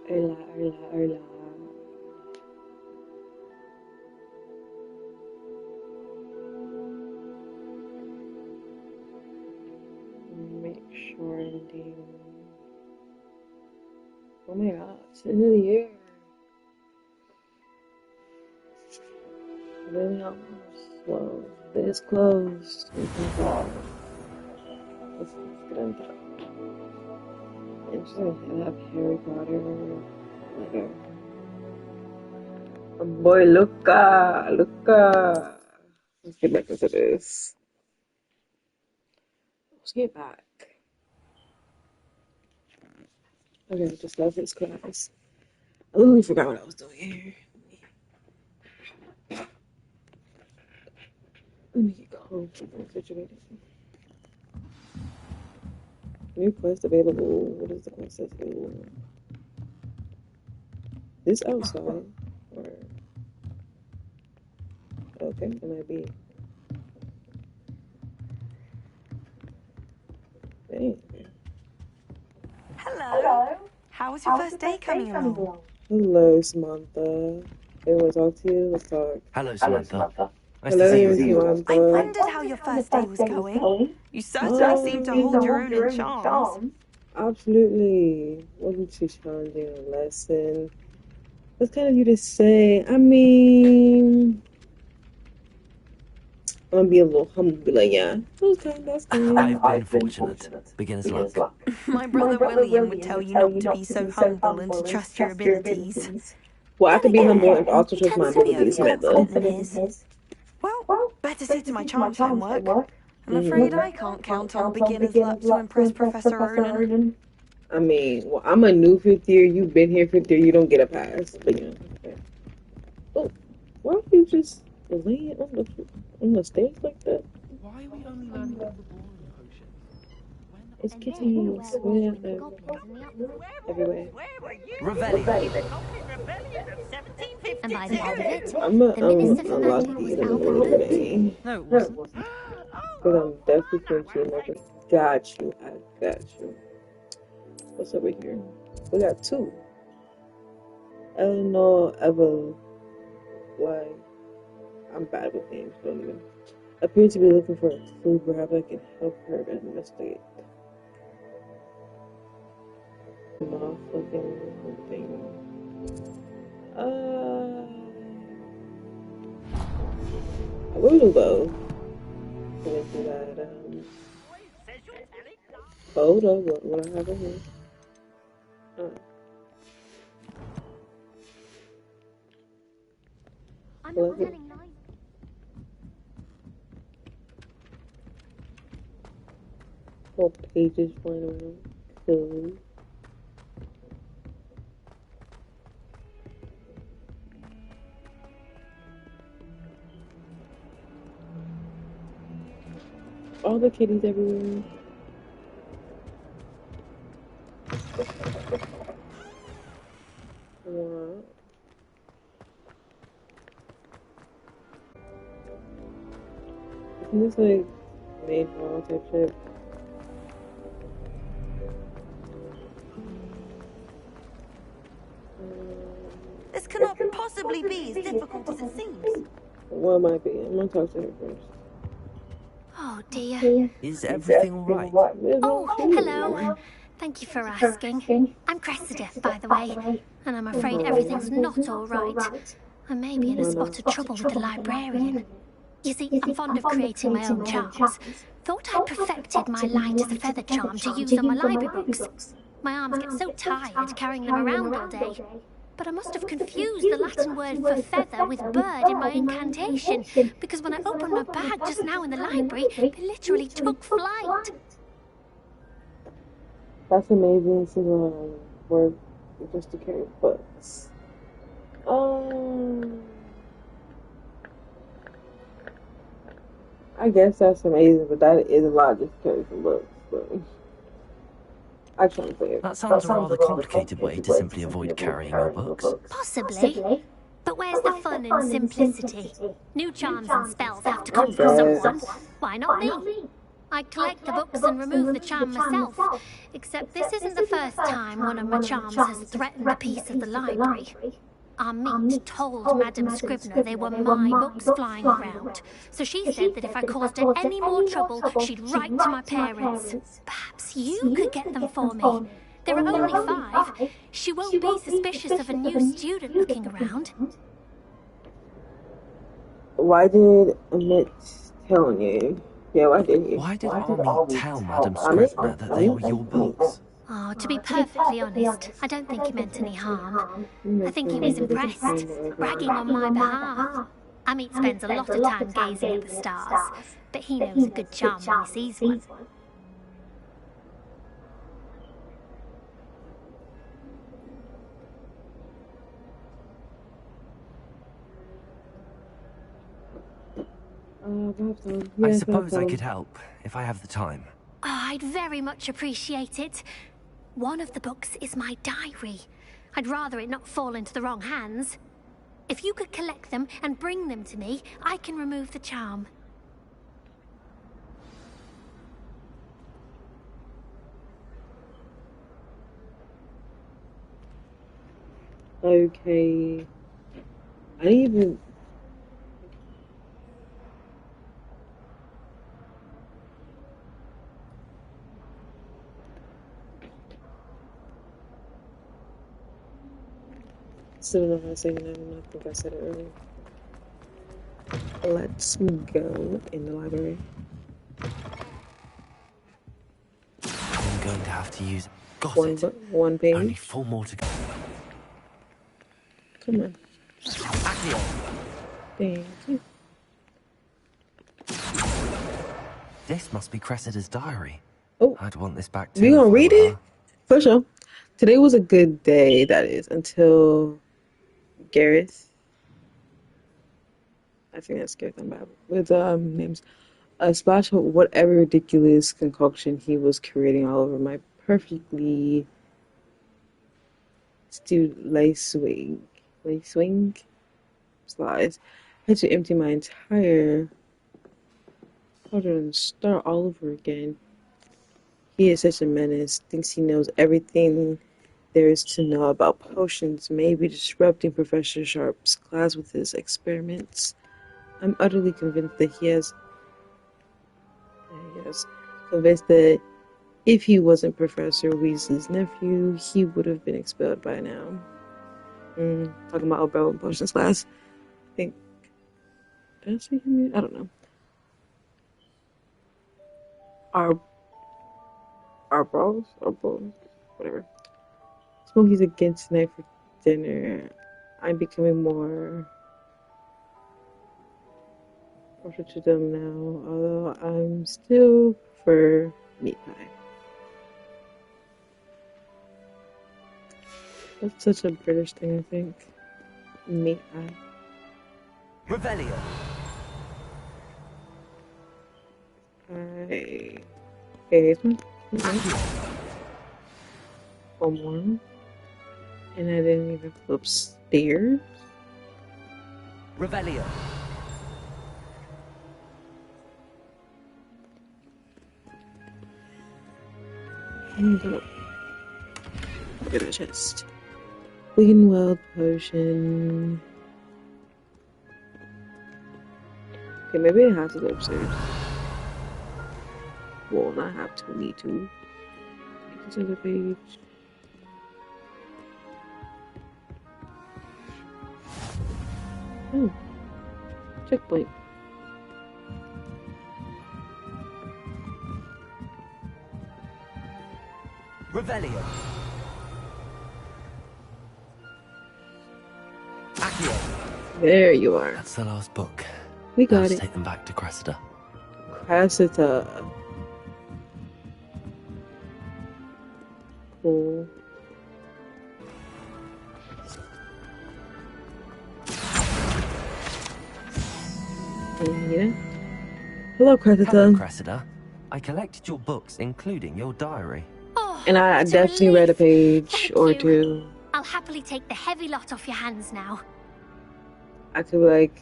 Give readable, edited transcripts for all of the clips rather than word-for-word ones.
Hola, hola, hola. Make sure I'm doing. Oh my god, it's the end of the year. Really almost slow. This close. We can go. Let's get on top. I'm just gonna have Harry Potter. Like a boy, Luca, Luca. Let's get back into this. Let's get back. Okay, just love this class. I literally forgot what I was doing here. Let me get home situated. New quest available. What is the quest that's available? This outside? Or okay, it might be. Dang. Hello. How was your first day coming along? Hello, Samantha. They want to talk to you? Let's talk. Hello, Samantha. Nice Hello, to see you. Samantha. I wondered how your first day was going. You certainly seem to hold your own in charms. Absolutely. Wasn't too challenging a lesson. What's kind of you to say? I mean, I'm gonna be a little humble, be like, yeah, that's kind. I've been fortunate. Beginner's luck. My brother William would tell you not to be so humble and to trust your abilities. Well, I could be humble and also trust my Tends to be abilities, Samantha. overconfident in his. Well, better see to my charms homework. I'm afraid I can't count on beginner's luck to impress Professor Ronan. I mean, well, I'm a new fifth year. You've been here fifth year. You don't get a pass. But yeah. Okay. Oh, why are you just laying on the stage like that? Why are we only learning all the boring potions? It's kitties. Everywhere. Revelio. And by the end of it, I'm the Minister for lucky Magic in a was little outvoted. bit. No, it wasn't. Because I'm definitely finishing. Like, got you. I got you. What's over here? We got two. Eleanor Evel. Why? I'm bad with names. Don't even. Appears to be looking for a clue. Perhaps I can help her investigate. Moth looking thing. I will go. Into that photo. What I have in here? I'm not telling lies. Whole pages flying around. Cool. All the kitties everywhere. Wow. Isn't this like made wall type shit? This cannot possibly be as difficult as it seems. What might be? I'm gonna talk to her first. Oh dear. Is everything alright? Oh, hello. Thank you for asking. I'm Cressida, by the way, and I'm afraid everything's not all right. I may be in a spot of trouble with the librarian. You see, I'm fond of creating my own charms. Thought I'd perfected my light as a feather charm to use on my library books. My arms get so tired carrying them around all day. But I must have confused the Latin word for feather with bird in my incantation, because when I opened my bag just now in the library, they literally took flight. That's amazing to work just to carry books. I guess that's amazing, but that is a lot just to carry some books. But I can't say it. That sounds a rather complicated way to simply avoid carrying your books. Possibly. But where's the fun in simplicity? New charms and spells have to come from someone. Why not me? I'd collect the books and remove the charm myself, except this isn't the first time one of my charms has threatened a piece of the library. Our meat told Madam Scribner they were my books flying around, so she said that if I caused her any more trouble, she'd write to my parents. Perhaps you could get them for me. There are only 5. She won't be suspicious of a new student looking around. Why did Amit tell on you? Yeah, why did he? Why did Army tell Madam Scribner that they were your books? Oh, to be perfectly honest, I don't think he meant any harm. I think he was impressed, bragging on my behalf. Amit spends a lot of time gazing at the stars, but he knows a good charm when he sees one. I suppose I could help, if I have the time. Oh, I'd very much appreciate it. One of the books is my diary. I'd rather it not fall into the wrong hands. If you could collect them and bring them to me, I can remove the charm. Okay. I didn't even... Still don't know how to say it now. I think I said it earlier. Let's go in the library. I'm going to have to use... Got One it. one page. Only 4 more to go. Come on. Accio. Thank you. This must be Cressida's diary. Oh. I'd want this back too. We gonna read it? For sure. Today was a good day, that is, until Gareth. I think that's Gareth on Bible. With names. A splash of whatever ridiculous concoction he was creating all over my perfectly stewed lace swing slides. I had to empty my entire cauldron and start all over again. He is such a menace, thinks he knows everything there is to know about potions, maybe disrupting Professor Sharp's class with his experiments. I'm utterly convinced that convinced that if he wasn't Professor Weasley's nephew, he would have been expelled by now. Talking about Umbrella Potions class. I think... Did I see him? I don't know. Our bros? Whatever. Smokey's against tonight for dinner. I'm becoming more partial to them now, although I'm still prefer meat pie. That's such a British thing, I think. Meat pie. Revelio. Okay, here's one. One more. And I didn't even go upstairs. Revelio. Look at the chest. Clean Wild Potion. Okay, maybe I have to go upstairs. Well, not have to, need to. Take this other page. Oh. Checkpoint. Revelio. Accio. There you are. That's the last book. We got Let's it. take them back to Cressida. Cressida. Cool. Yeah. Hello, Cressida. Hello, Cressida. I collected your books, including your diary. Oh, And I it's a definitely read a relief. page Thank or you. two. I'll happily take the heavy lot off your hands now. I could be like,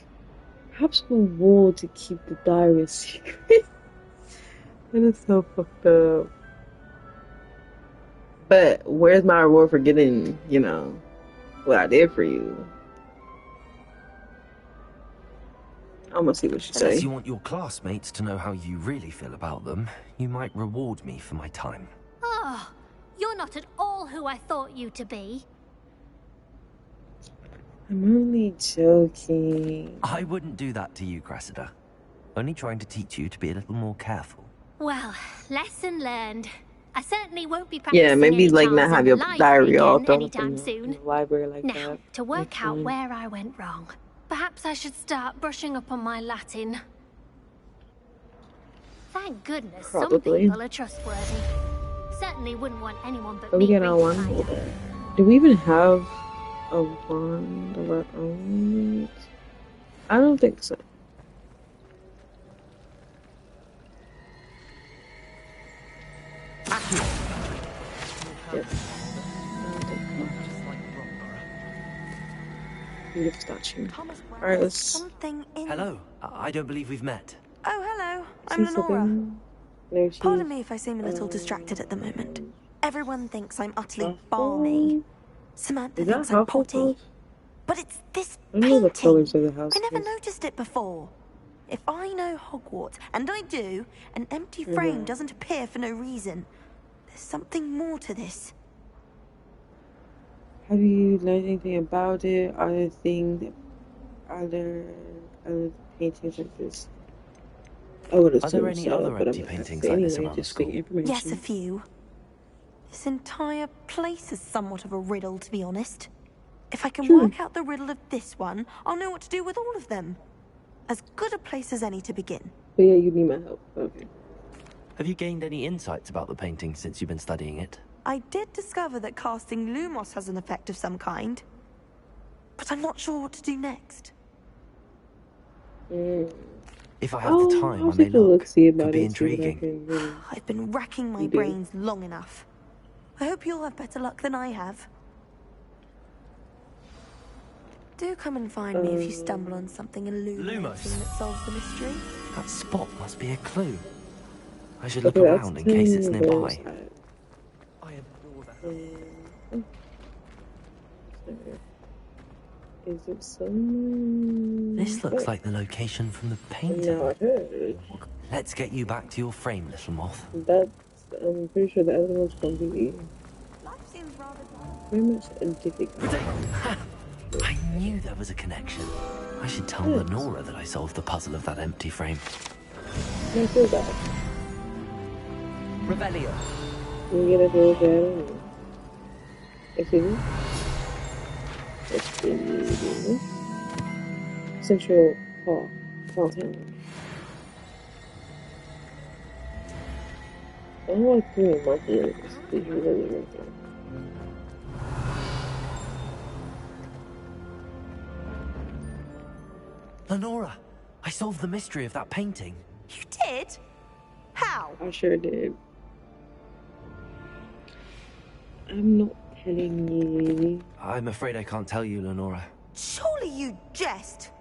perhaps we'll roll to keep the diary a secret. It is so fucked up. But where's my reward for getting, what I did for you? I'm gonna see what you Unless say. you want your classmates to know how you really feel about them, you might reward me for my time. Oh, you're not at all who I thought you to be. I'm only joking. I wouldn't do that to you, Cressida. Only trying to teach you to be a little more careful. Well, lesson learned. I certainly won't be Yeah, practicing maybe any like not charms have in the your library diary all again thrown up in anytime the, soon. library like Now, that. to work out where I went wrong. Perhaps I should start brushing up on my Latin. Thank goodness some Probably. people are trustworthy. Certainly wouldn't want anyone but But we me get on reading one my holder. diary. Do we even have a wand of our own? I don't think so. Yep. Gift statue. Alright, let's Something in... Hello. I don't believe we've met. Oh, hello. see I'm Lenora. something. No, Pardon me if I seem a little distracted at the moment. Everyone thinks I'm utterly balmy. Samantha Is that thinks I'm potty. Hufflepuff? But it's this I don't know the colors painting. of the house. I never noticed it before. If I know Hogwarts, and I do, an empty frame doesn't appear for no reason. There's something more to this. Have you learned anything about it? Other paintings like this? I would Are assume there any so, other but empty I'm gonna paintings say like this anyway, around the just for school? information. Yes, a few. This entire place is somewhat of a riddle, to be honest. If I can work out the riddle of this one, I'll know what to do with all of them. As good a place as any to begin. But yeah, you need my help. Okay. Have you gained any insights about the painting since you've been studying it? I did discover that casting Lumos has an effect of some kind. But I'm not sure what to do next. If I have the time, I'll I may take a look. see about Could be it, see what I intriguing. can really I've been racking my do. brains long enough. I hope you'll have better luck than I have. Do come and find me if you stumble on something illuminating Lumos. that solves the mystery. That spot must be a clue. I should look Okay, that's around in case it's 10 nearby. goals. I adore that. Is it someone? This looks like the location from the painting. No, I heard. Let's get you back to your frame, little moth. I'm pretty sure the other one's gonna be Life seems rather very much difficult. I knew there was a connection. I should tell Lenora that I solved the puzzle of that empty frame. I feel bad. Revelio. You get a feel bad. Excuse me? Excuse me? Central Hall. Fountain. I don't like doing markers. These are really right there. Lenora, I solved the mystery of that painting. You did? How? I sure did. I'm not telling you. I'm afraid I can't tell you, Lenora. Surely you jest.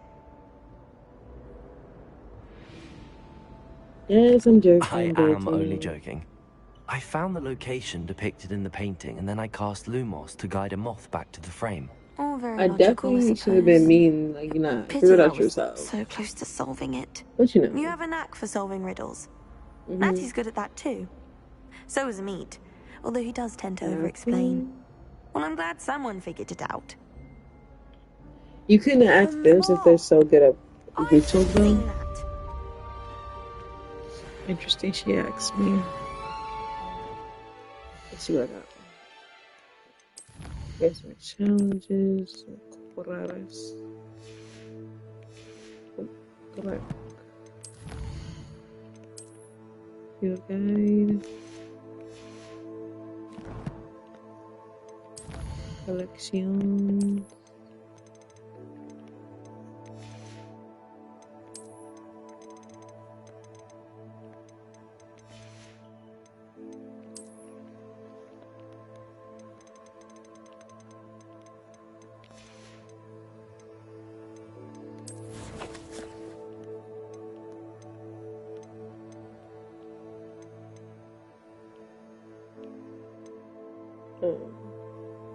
Yes, I'm joking. I but am only joking. I found the location depicted in the painting, and then I cast Lumos to guide a moth back to the frame. All very I logical, definitely should have been mean, like, you know, Pity figure it I out was yourself. so close to solving it. But you know. You have a knack for solving riddles. Matty's good at that too. So is Meat, although he does tend to over-explain. Well, I'm glad someone figured it out. You couldn't ask them since they're so good at rituals, I've though. seen that. Interesting, she asked me. Let's see what I got. Here's my challenges. Raras. Correct. Field guide. Collection.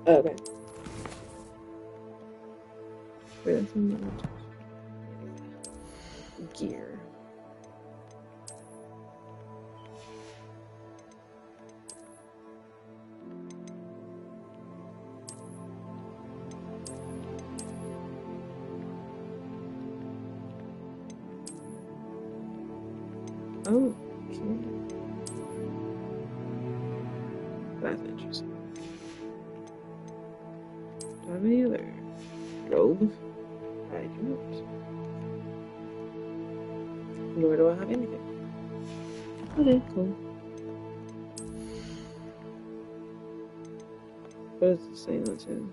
Okay. Wait, that's another gear. Oh, okay. That's interesting. Do I have any other robe? I do not. Nor do I have anything. Okay, cool. What is this saying that too?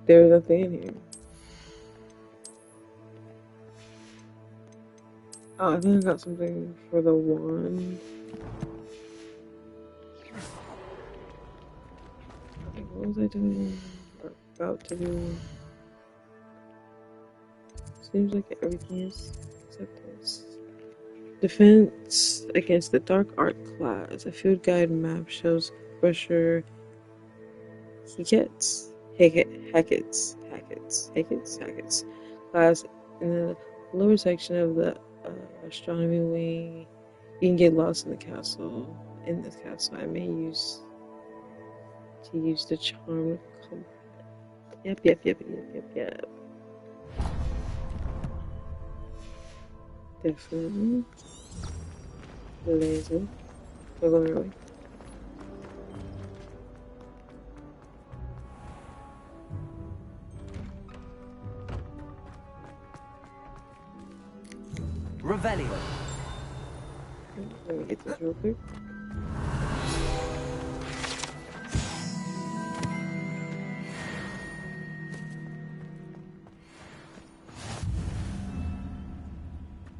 There's nothing in here. Oh, I think I got something for the wand. Okay, what was I doing? Or about to do? Seems like everything is except this. Defense against the dark art class. A field guide map shows brusher Hackett's class in the lower section of the astronomy wing. You can get lost in the castle. In this castle, I may use the charm. Yep. Definitely. Laser. We're going our way. Revelio. Let me get this real quick.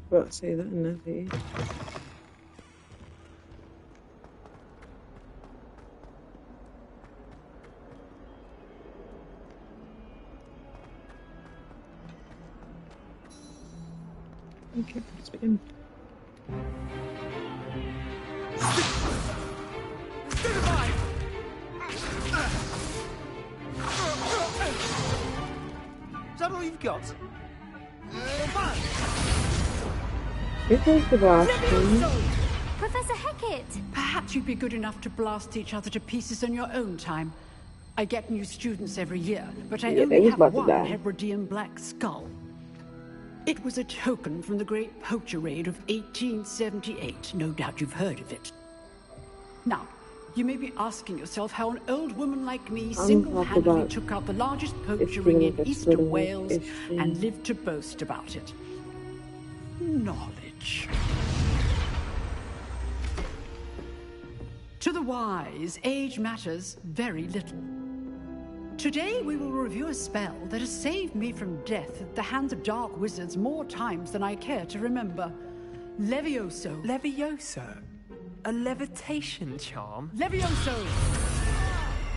Well, say that in that way. Okay, let's begin. Is that all you've got? Here comes the blast. Professor Hackett! Perhaps you'd be good enough to blast each other to pieces on your own time. I get new students every year, but I only have one Hebridean black skull. It was a token from the Great Poacher Raid of 1878. No doubt you've heard of it. Now, you may be asking yourself how an old woman like me single-handedly took out the largest poacher ring in eastern Wales and lived to boast about it. Knowledge. To the wise, age matters very little. Today we will review a spell that has saved me from death at the hands of dark wizards more times than I care to remember. Levioso. Levioso? A levitation charm? Levioso!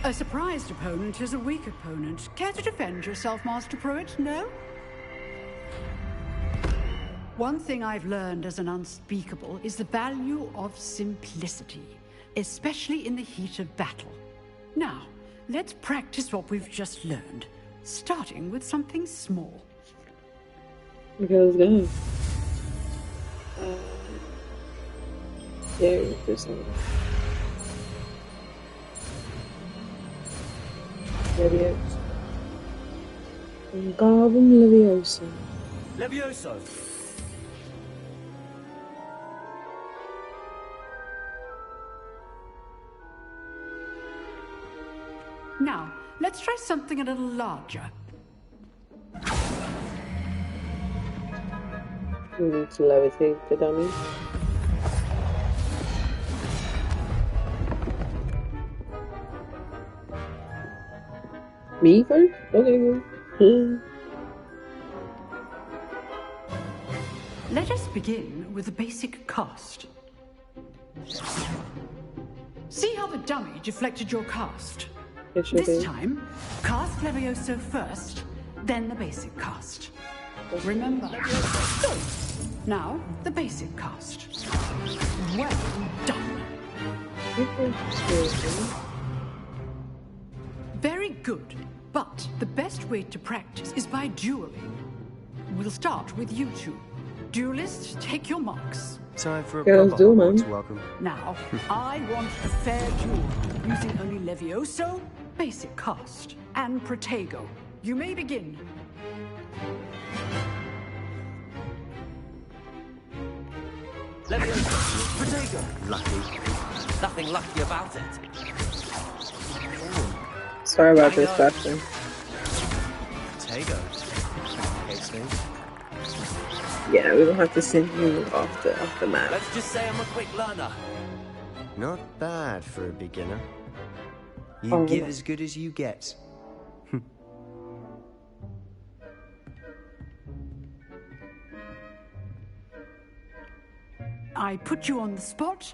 A surprised opponent is a weak opponent. Care to defend yourself, Master Pruitt? No? One thing I've learned as an unspeakable is the value of simplicity, especially in the heat of battle. Now, let's practice what we've just learned, starting with something small. Okay, let's go. Yeah, there's something. Levioso. Garbum Levioso. Levioso. Now, let's try something a little larger. We need to levitate the dummy. Me first? Okay. Let us begin with the basic cast. See how the dummy deflected your cast? This time, cast Levioso first, then the basic cast. Remember. Good. Now, the basic cast. Well done. Very good. But the best way to practice is by dueling. We'll start with you two. Duelists, take your marks. Time for a let's proper do, man. Hogwarts welcome. Now, I want a fair duel, using only Levioso, basic cast, and Protego. You may begin. Levioso, Protego. Lucky. Nothing lucky about it. Sorry about this question. Potato. Case thing. Yeah, we don't have to send you off the map. Let's just say I'm a quick learner. Not bad for a beginner. You Oh, give yeah. as good as you get. I put you on the spot,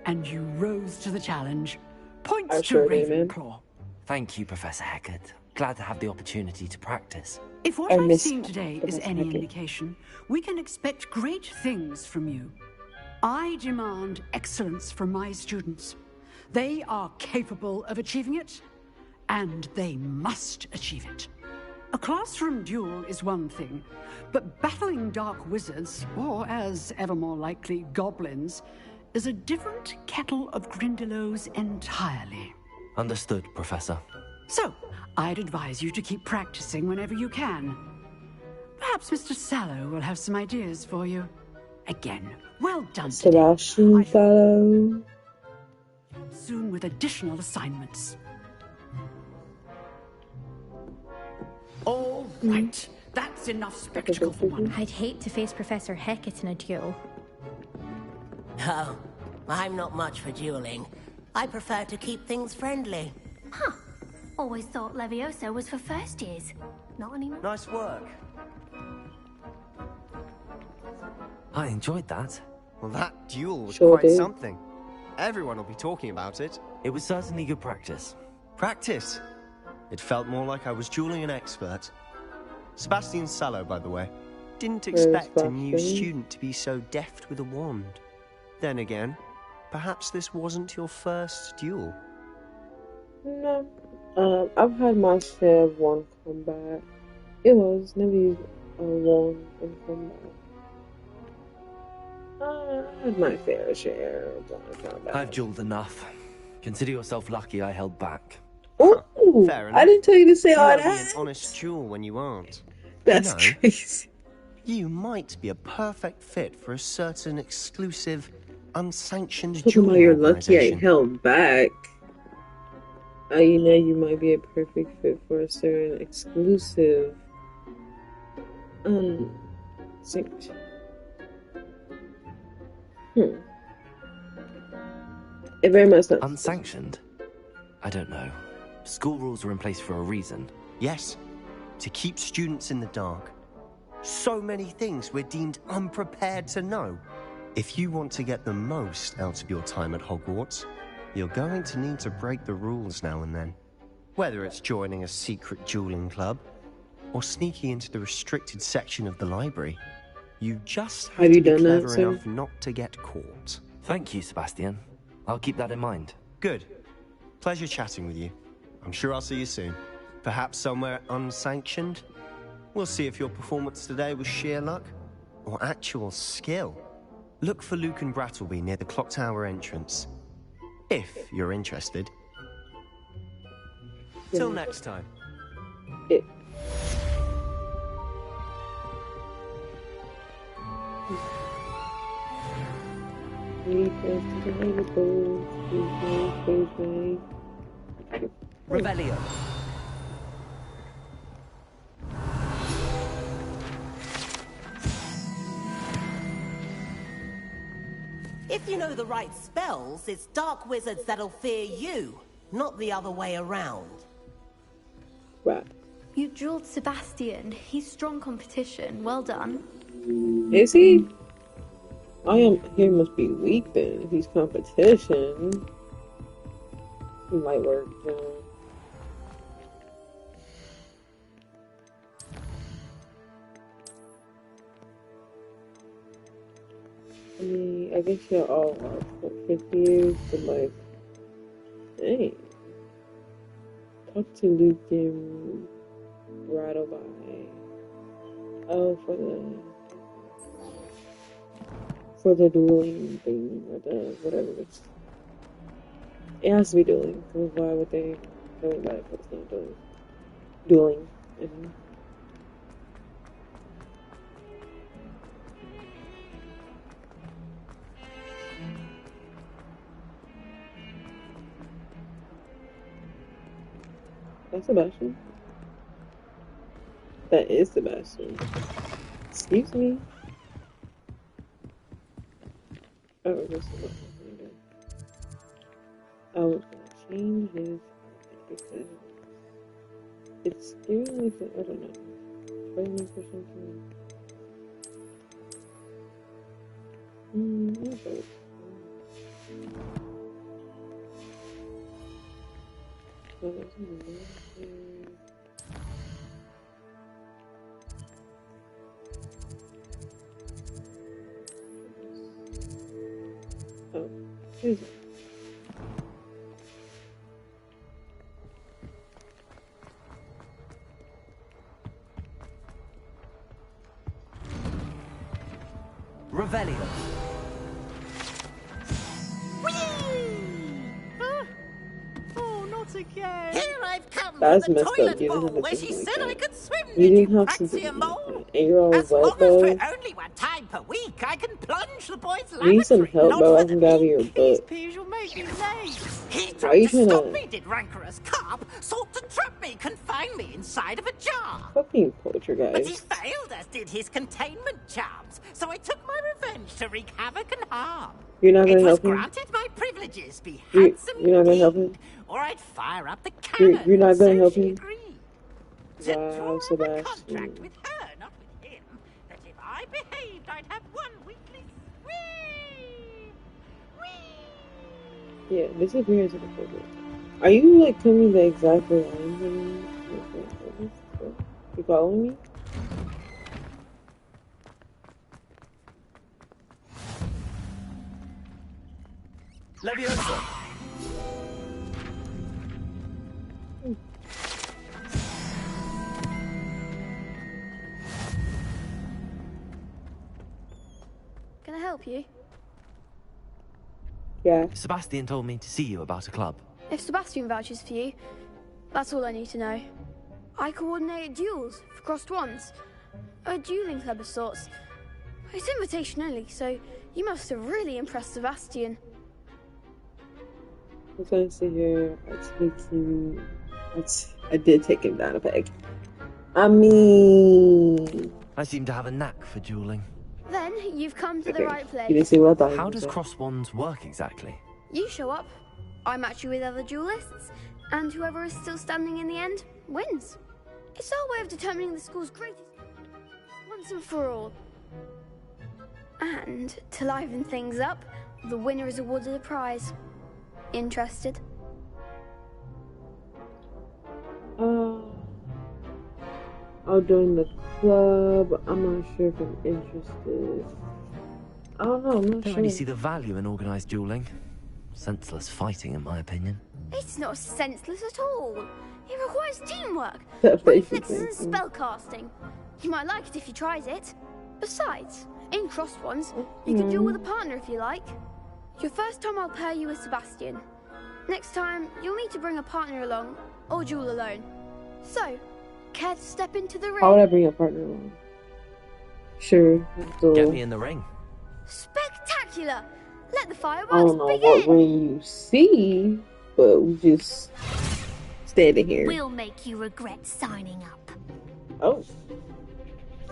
and you rose to the challenge. Points I to sure did, man. Ravenclaw. Thank you, Professor Hecat. Glad to have the opportunity to practice. If what I I've miss seen today is Professor any Hecat. indication, we can expect great things from you. I demand excellence from my students. They are capable of achieving it, and they must achieve it. A classroom duel is one thing, but battling dark wizards, or as ever more likely, goblins, is a different kettle of Grindylows entirely. Understood, Professor. So, I'd advise you to keep practicing whenever you can. Perhaps Mr. Sallow will have some ideas for you. Again, well done today. Sebastian Fellow. Soon with additional assignments. All right, that's enough spectacle for one. I'd hate to face Professor Hecat in a duel. Oh, I'm not much for dueling. I prefer to keep things friendly. Huh. Always thought Levioso was for first years. Not anymore. Nice work. I enjoyed that. Well, that duel was Sure quite did. something. Everyone will be talking about it. It was certainly good practice. Practice. It felt more like I was dueling an expert. Sebastian Sallow, by the way. Didn't expect a new Sebastian. student to be so deft with a wand. Then again, perhaps this wasn't your first duel. No. I've had my share of one combat. It was never used one in combat. I had my fair share of one in combat. I've dueled enough. Consider yourself lucky I held back. Ooh, Fair enough. I didn't tell you to say You all might be an that. honest duel when you aren't. That's You know, crazy. You might be a perfect fit for a certain exclusive, unsanctioned Talking dueling about you're lucky I organization. held back. You know, you might be a perfect fit for a certain exclusive, sanction. It very much not. Unsanctioned? I don't know. School rules are in place for a reason. Yes, to keep students in the dark. So many things we're deemed unprepared to know. If you want to get the most out of your time at Hogwarts, you're going to need to break the rules now and then. Whether it's joining a secret dueling club, or sneaking into the restricted section of the library, you just have Have to you be done that, clever sir? enough not to get caught. Thank you, Sebastian. I'll keep that in mind. Good. Pleasure chatting with you. I'm sure I'll see you soon. Perhaps somewhere unsanctioned? We'll see if your performance today was sheer luck or actual skill. Look for Luke and Brattleby near the clock tower entrance. If you're interested. Till next time. It. Revelio. If you know the right spells, it's dark wizards that'll fear you, not the other way around. Right. You dueled Sebastian. He's strong competition. Well done. Is he? He must be weak then. If he's competition. He might work. I mean, I guess you're all up for 50 years, but like, Hey. Talk to Luke and Bridal by. Oh, for the dueling thing or the whatever it is. It has to be dueling. Because why would they go by it if it's not dueling? Dueling. That's Sebastian. That is Sebastian. Excuse me. Oh, this is what I'm gonna do. I was gonna change his because it's giving me the, I don't know, framework or something. Okay. So there's oh, here's it. Revelio. Oh, not again. Here I've come That's from the messed toilet up. You bowl didn't have where to she like said that. I could swim. You didn't you have to praxia do mole? that. And you're all As wet, long as though. for only one time per week, I can plunge the boys' You need some lavatory. help, Not bro. I for can the grab your meek. These butt. peas will make me late. He Why are tried you to trying stop to me, did rancorous carp. Sought to trap me, confine me inside of a jar. fucking poacher, But he guys? failed, as did his containment charms. So I took my revenge to wreak havoc and harm. You're not gonna It was help him? granted my privileges be You're handsome not gonna help him? indeed, or I'd fire up the cannon. You're not gonna so help she him? agreed. To Wow, draw up a Sebastian. contract with her, not with him, that if I behaved, I'd have one weekly whee! Whee! Yeah, disappearance of the focus. Are you like telling me the exact lines? You following me? Leviosa. Can I help you? Yeah. Sebastian told me to see you about a club. If Sebastian vouches for you, that's all I need to know. I coordinate duels for crossed wands. A dueling club of sorts. It's invitation only, so you must have really impressed Sebastian. It's nice to hear. I did take him down a peg. I mean, I seem to have a knack for dueling. Then you've come to the right place. You didn't see what I thought. How does cross wands work exactly? You show up, I match you with other duelists, and whoever is still standing in the end wins. It's our way of determining the school's greatest once and for all. And to liven things up, the winner is awarded a prize. Interested? I'll join the club. I'm not sure if I'm interested. I don't know. I'm not I don't sure. really see the value in organised dueling. Senseless fighting, in my opinion. It's not senseless at all. It requires teamwork, That face reflexes, and spellcasting. You might like it if you tried it. Besides, in crossed ones, you can duel with a partner if you like. Your first time I'll pair you with Sebastian. Next time, you'll need to bring a partner along, or duel alone. So, care to step into the ring? How would I bring a partner along? Sure. So, Get me in the ring. Spectacular! Let the I fireworks don't know begin! what ring you see, but we just standing here. We'll make you regret signing up. Oh.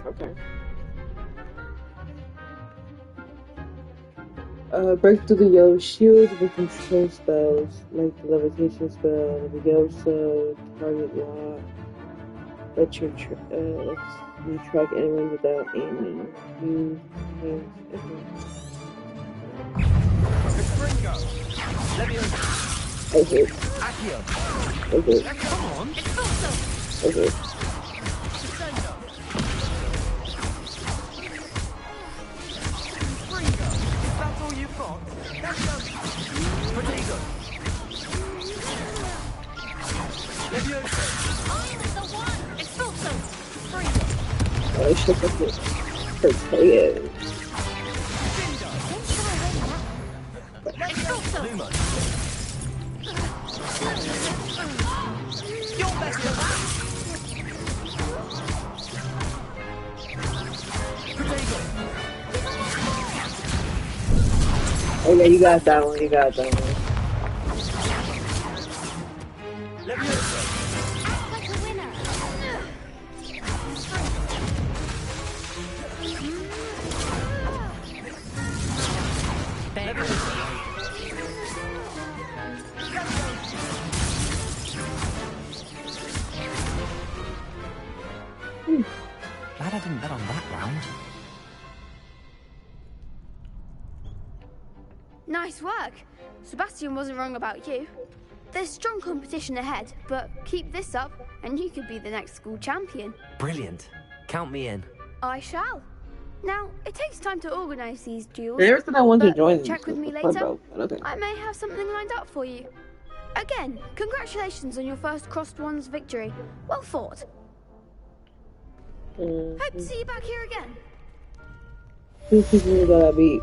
Okay. Break through the yellow shield with control spells, like the levitation spell, the Yosa, target lock. Let you track anyone without aiming. Use Gringo. Leviosa. Okay. Accio. Okay. Come on. Okay. Descendo. Gringo. Is that all you've got? Potato. Oh, they shook up this potato. Oh yeah, you got that one, you got that one. Glad I didn't bet on that round. Nice work. Sebastian wasn't wrong about you. There's strong competition ahead, but keep this up and you could be the next school champion. Brilliant. Count me in. I shall. Now, it takes time to organise these duels. Never said I wanted to join. Check with me later. I may have something lined up for you. Again, congratulations on your first Crossed Wands victory. Well fought. Hope to see you back here again. Two people that I beat.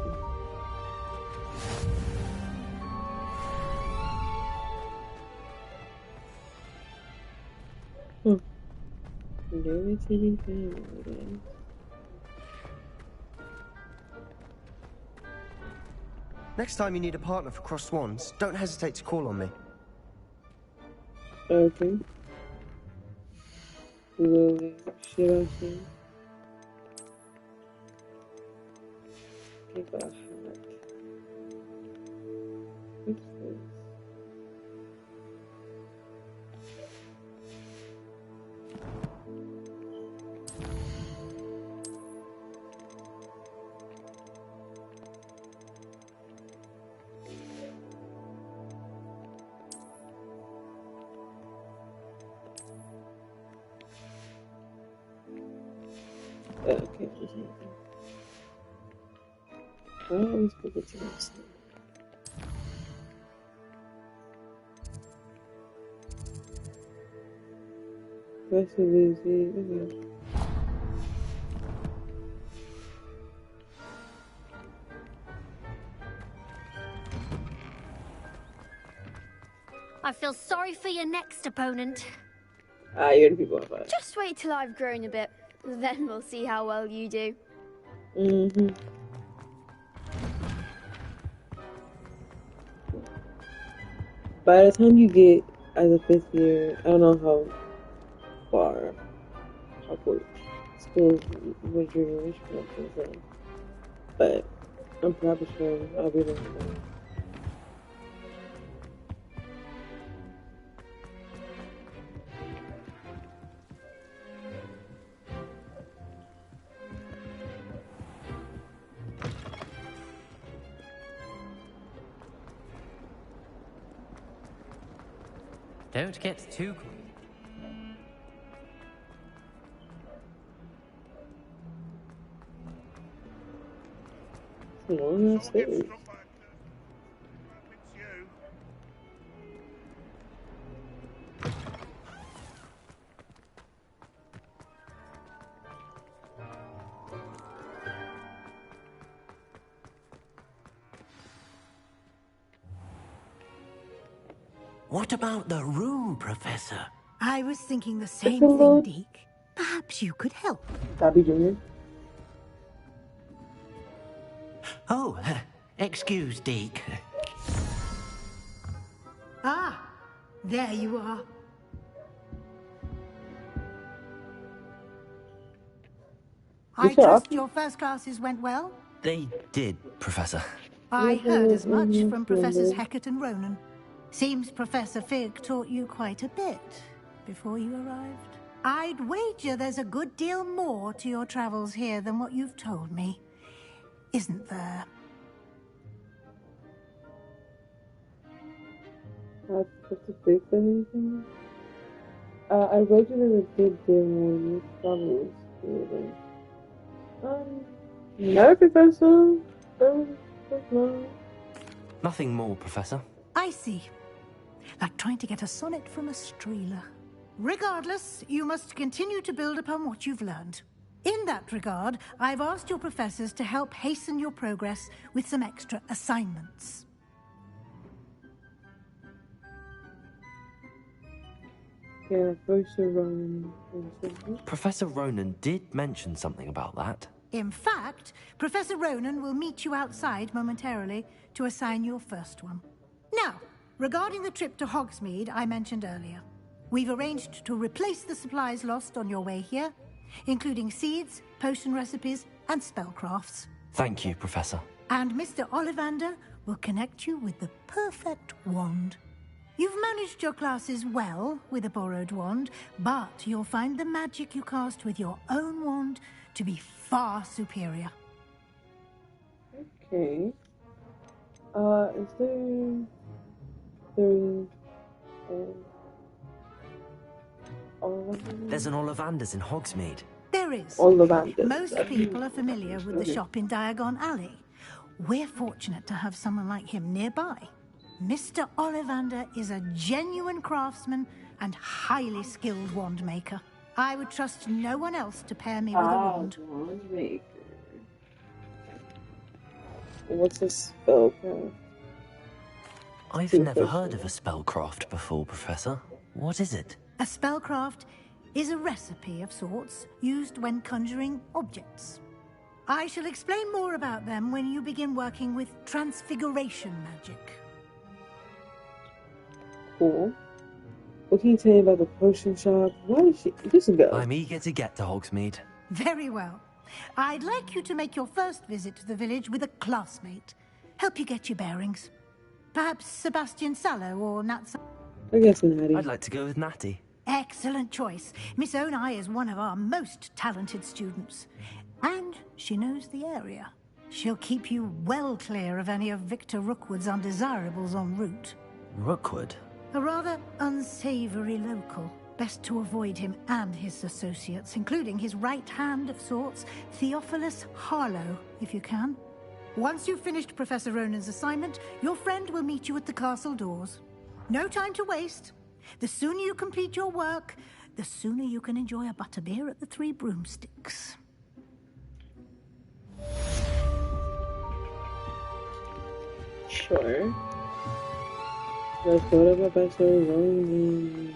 Next time you need a partner for Crossed Wands, don't hesitate to call on me. Okay. Well, should I see? What's this? Okay, there's nothing. I always forget to ask them. That's easy. Okay. I feel sorry for your next opponent. You're the people about it. Just wait till I've grown a bit. Then we'll see how well you do. By the time you get as a 5th year, I don't know how far Hogwarts school was your enrichment is, but I'm probably sure I'll be there. Don't get too close. Long ass stairs. What about the room, Professor? I was thinking the same thing, Deke. Perhaps you could help. Dobby Jr. Oh, excuse, Deke. Ah, there you are. I trust your first classes went well? They did, Professor. I heard as much from Professors Hecat and Ronan. Seems Professor Fig taught you quite a bit before you arrived. I'd wager there's a good deal more to your travels here than what you've told me. Isn't there? Professor Fig said anything? I wager there's a good deal more your travels here than... no, Professor. No. Nothing more, Professor. I see. Like trying to get a sonnet from a streeler. Regardless, you must continue to build upon what you've learned. In that regard, I've asked your professors to help hasten your progress with some extra assignments. Yeah, Professor Ronan. Professor Ronan did mention something about that. In fact, Professor Ronan will meet you outside momentarily to assign your first one. Now, regarding the trip to Hogsmeade I mentioned earlier, we've arranged to replace the supplies lost on your way here, including seeds, potion recipes, and spellcrafts. Thank you, Professor. And Mr. Ollivander will connect you with the perfect wand. You've managed your classes well with a borrowed wand, but you'll find the magic you cast with your own wand to be far superior. Okay. Is there's an Ollivander's in Hogsmeade. There is. Ollivander's. Most people are familiar with the shop in Diagon Alley. We're fortunate to have someone like him nearby. Mr. Ollivander is a genuine craftsman and highly skilled wand maker. I would trust no one else to pair me with a wand. Wand maker. What's a spellcraft? I've never heard of a spellcraft before, Professor. What is it? A spellcraft is a recipe of sorts used when conjuring objects. I shall explain more about them when you begin working with transfiguration magic. Cool. What can you tell me about the potion shop? Why is she... This is go. I'm eager to get to Hogsmeade. Very well. I'd like you to make your first visit to the village with a classmate. Help you get your bearings. Perhaps Sebastian Sallow or Nat... I guess Natty. I'd like to go with Natty. Excellent choice. Miss Onai is one of our most talented students. And she knows the area. She'll keep you well clear of any of Victor Rookwood's undesirables en route. Rookwood? A rather unsavory local. Best to avoid him and his associates, including his right hand of sorts, Theophilus Harlow, if you can. Once you've finished Professor Ronan's assignment, your friend will meet you at the castle doors. No time to waste. The sooner you complete your work, the sooner you can enjoy a butterbeer at the Three Broomsticks. Sure. Let's go to Professor Ronan.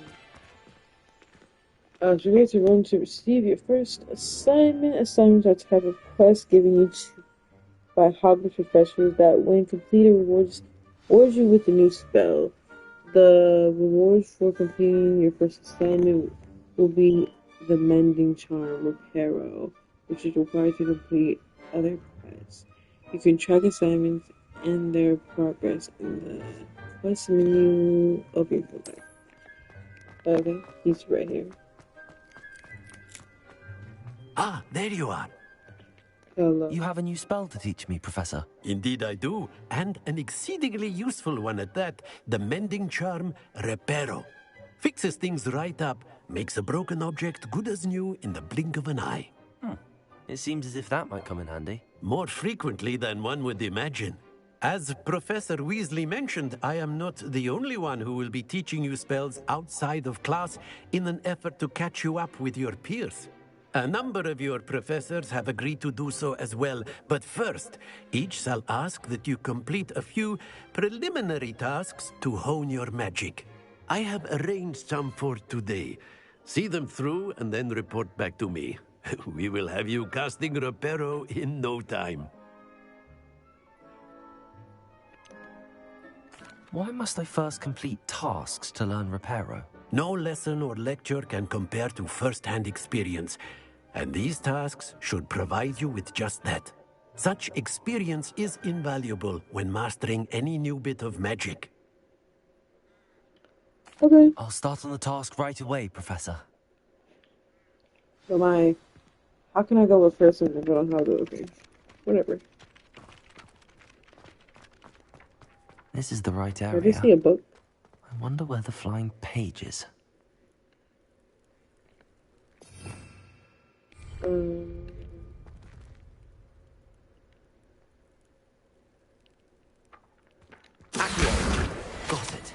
So you're to Ronan to receive your first assignment. Assignments are a type of quest given you by Hogwarts professors that, when completed, rewards you with a new spell. The rewards for completing your first assignment will be the Mending Charm, Reparo, which is required to complete other quests. You can track assignments and their progress in the quest menu of your profile. Okay, he's right here. Ah, there you are. Hello. You have a new spell to teach me, Professor. Indeed I do, and an exceedingly useful one at that, the Mending Charm Reparo. Fixes things right up, makes a broken object good as new in the blink of an eye. It seems as if that might come in handy. More frequently than one would imagine. As Professor Weasley mentioned, I am not the only one who will be teaching you spells outside of class in an effort to catch you up with your peers. A number of your professors have agreed to do so as well, but first, each shall ask that you complete a few preliminary tasks to hone your magic. I have arranged some for today. See them through and then report back to me. We will have you casting Reparo in no time. Why must I first complete tasks to learn Reparo? No lesson or lecture can compare to first-hand experience, and these tasks should provide you with just that. Such experience is invaluable when mastering any new bit of magic. Okay. I'll start on the task right away, Professor. So how can I go with person if I don't have the okay? Whatever. This is the right I area. just see a book. I wonder where the flying page is. Accio. Got it.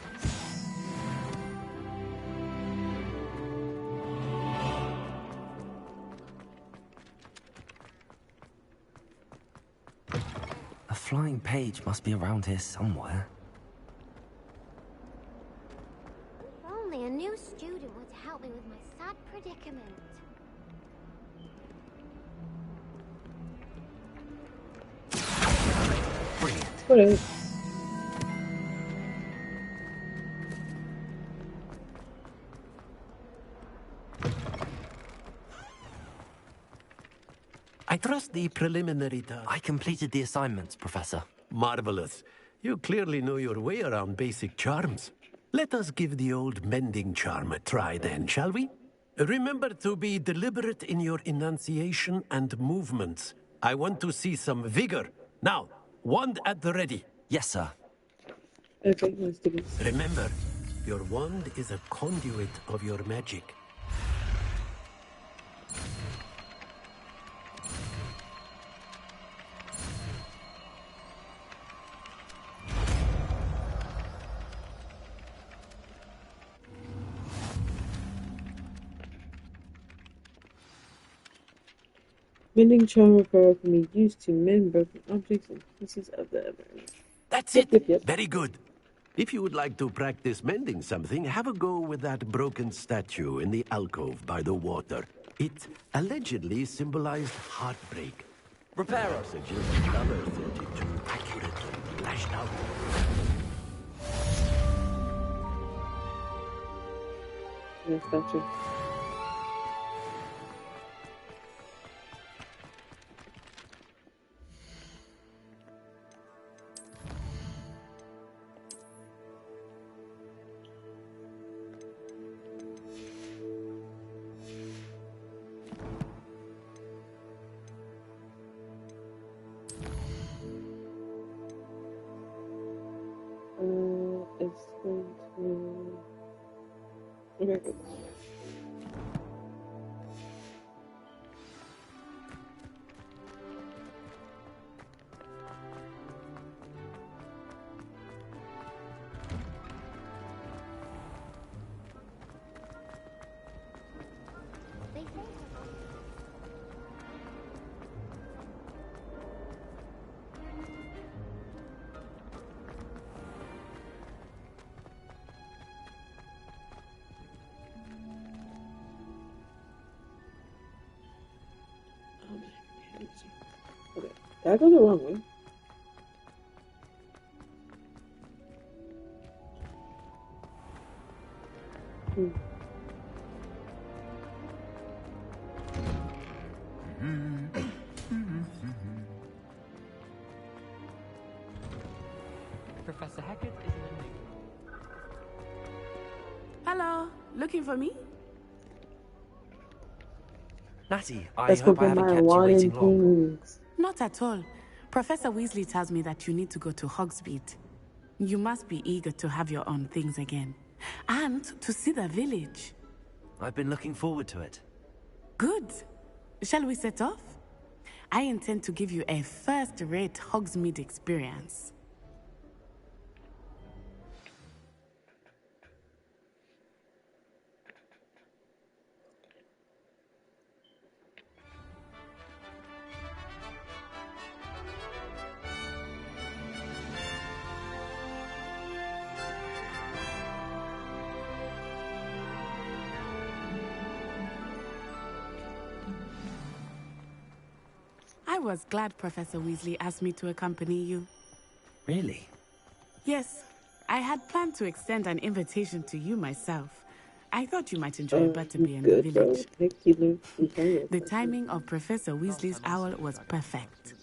flying page must be around here somewhere. If only a new student were to help me with my sad predicament. Brilliant. I trust the preliminary task. I completed the assignments, Professor. Marvelous. You clearly know your way around basic charms. Let us give the old mending charm a try then, shall we? Remember to be deliberate in your enunciation and movements. I want to see some vigor. Now, wand at the ready. Yes, sir. Okay, let's do this. Remember, your wand is a conduit of your magic. Mending charm repair can be used to mend broken objects and pieces of the environment. That's it. Very good. If you would like to practice mending something, have a go with that broken statue in the alcove by the water. It allegedly symbolized heartbreak. Repair us. Number 32, accurate, lashed out. Yeah, statue. It's going to... Okay, good. Okay, did I go the wrong way? Professor Hackett is in the new. Hello, looking for me? Natty, I hope I haven't kept you waiting long. Not at all. Professor Weasley tells me that you need to go to Hogsmeade. You must be eager to have your own things again. And to see the village. I've been looking forward to it. Good. Shall we set off? I intend to give you a first-rate Hogsmeade experience. I was glad Professor Weasley asked me to accompany you. Really? Yes. I had planned to extend an invitation to you myself. I thought you might enjoy a butterbeer in the village. The timing of Professor Weasley's owl was perfect.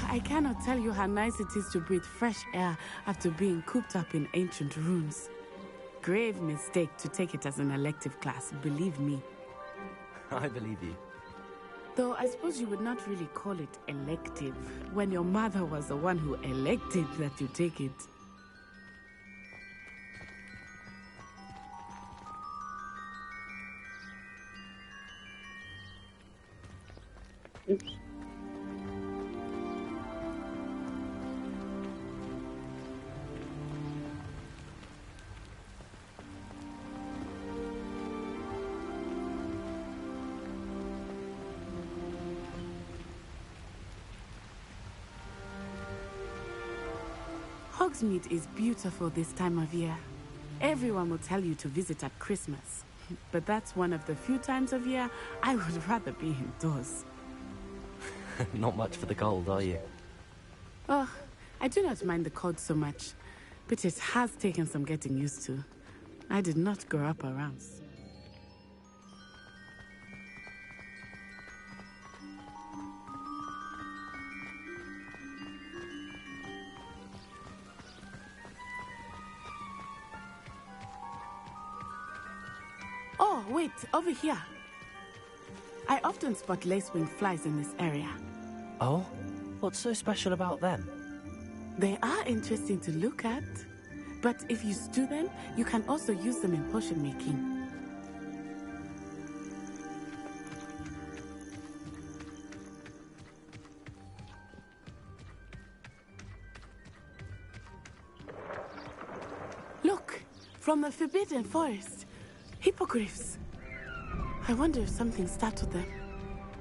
I cannot tell you how nice it is to breathe fresh air after being cooped up in ancient rooms. Grave mistake to take it as an elective class, believe me. I believe you. Though I suppose you would not really call it elective when your mother was the one who elected that you take it. Oops. Hogsmeade is beautiful this time of year. Everyone will tell you to visit at Christmas. But that's one of the few times of year I would rather be indoors. Not much for the cold, are you? Oh, I do not mind the cold so much, but it has taken some getting used to. I did not grow up around. Oh, wait, over here. I often spot lacewing flies in this area. Oh? What's so special about them? They are interesting to look at, but if you stew them, you can also use them in potion making. Look, from the Forbidden Forest. Hippogriffs. I wonder if something startled them.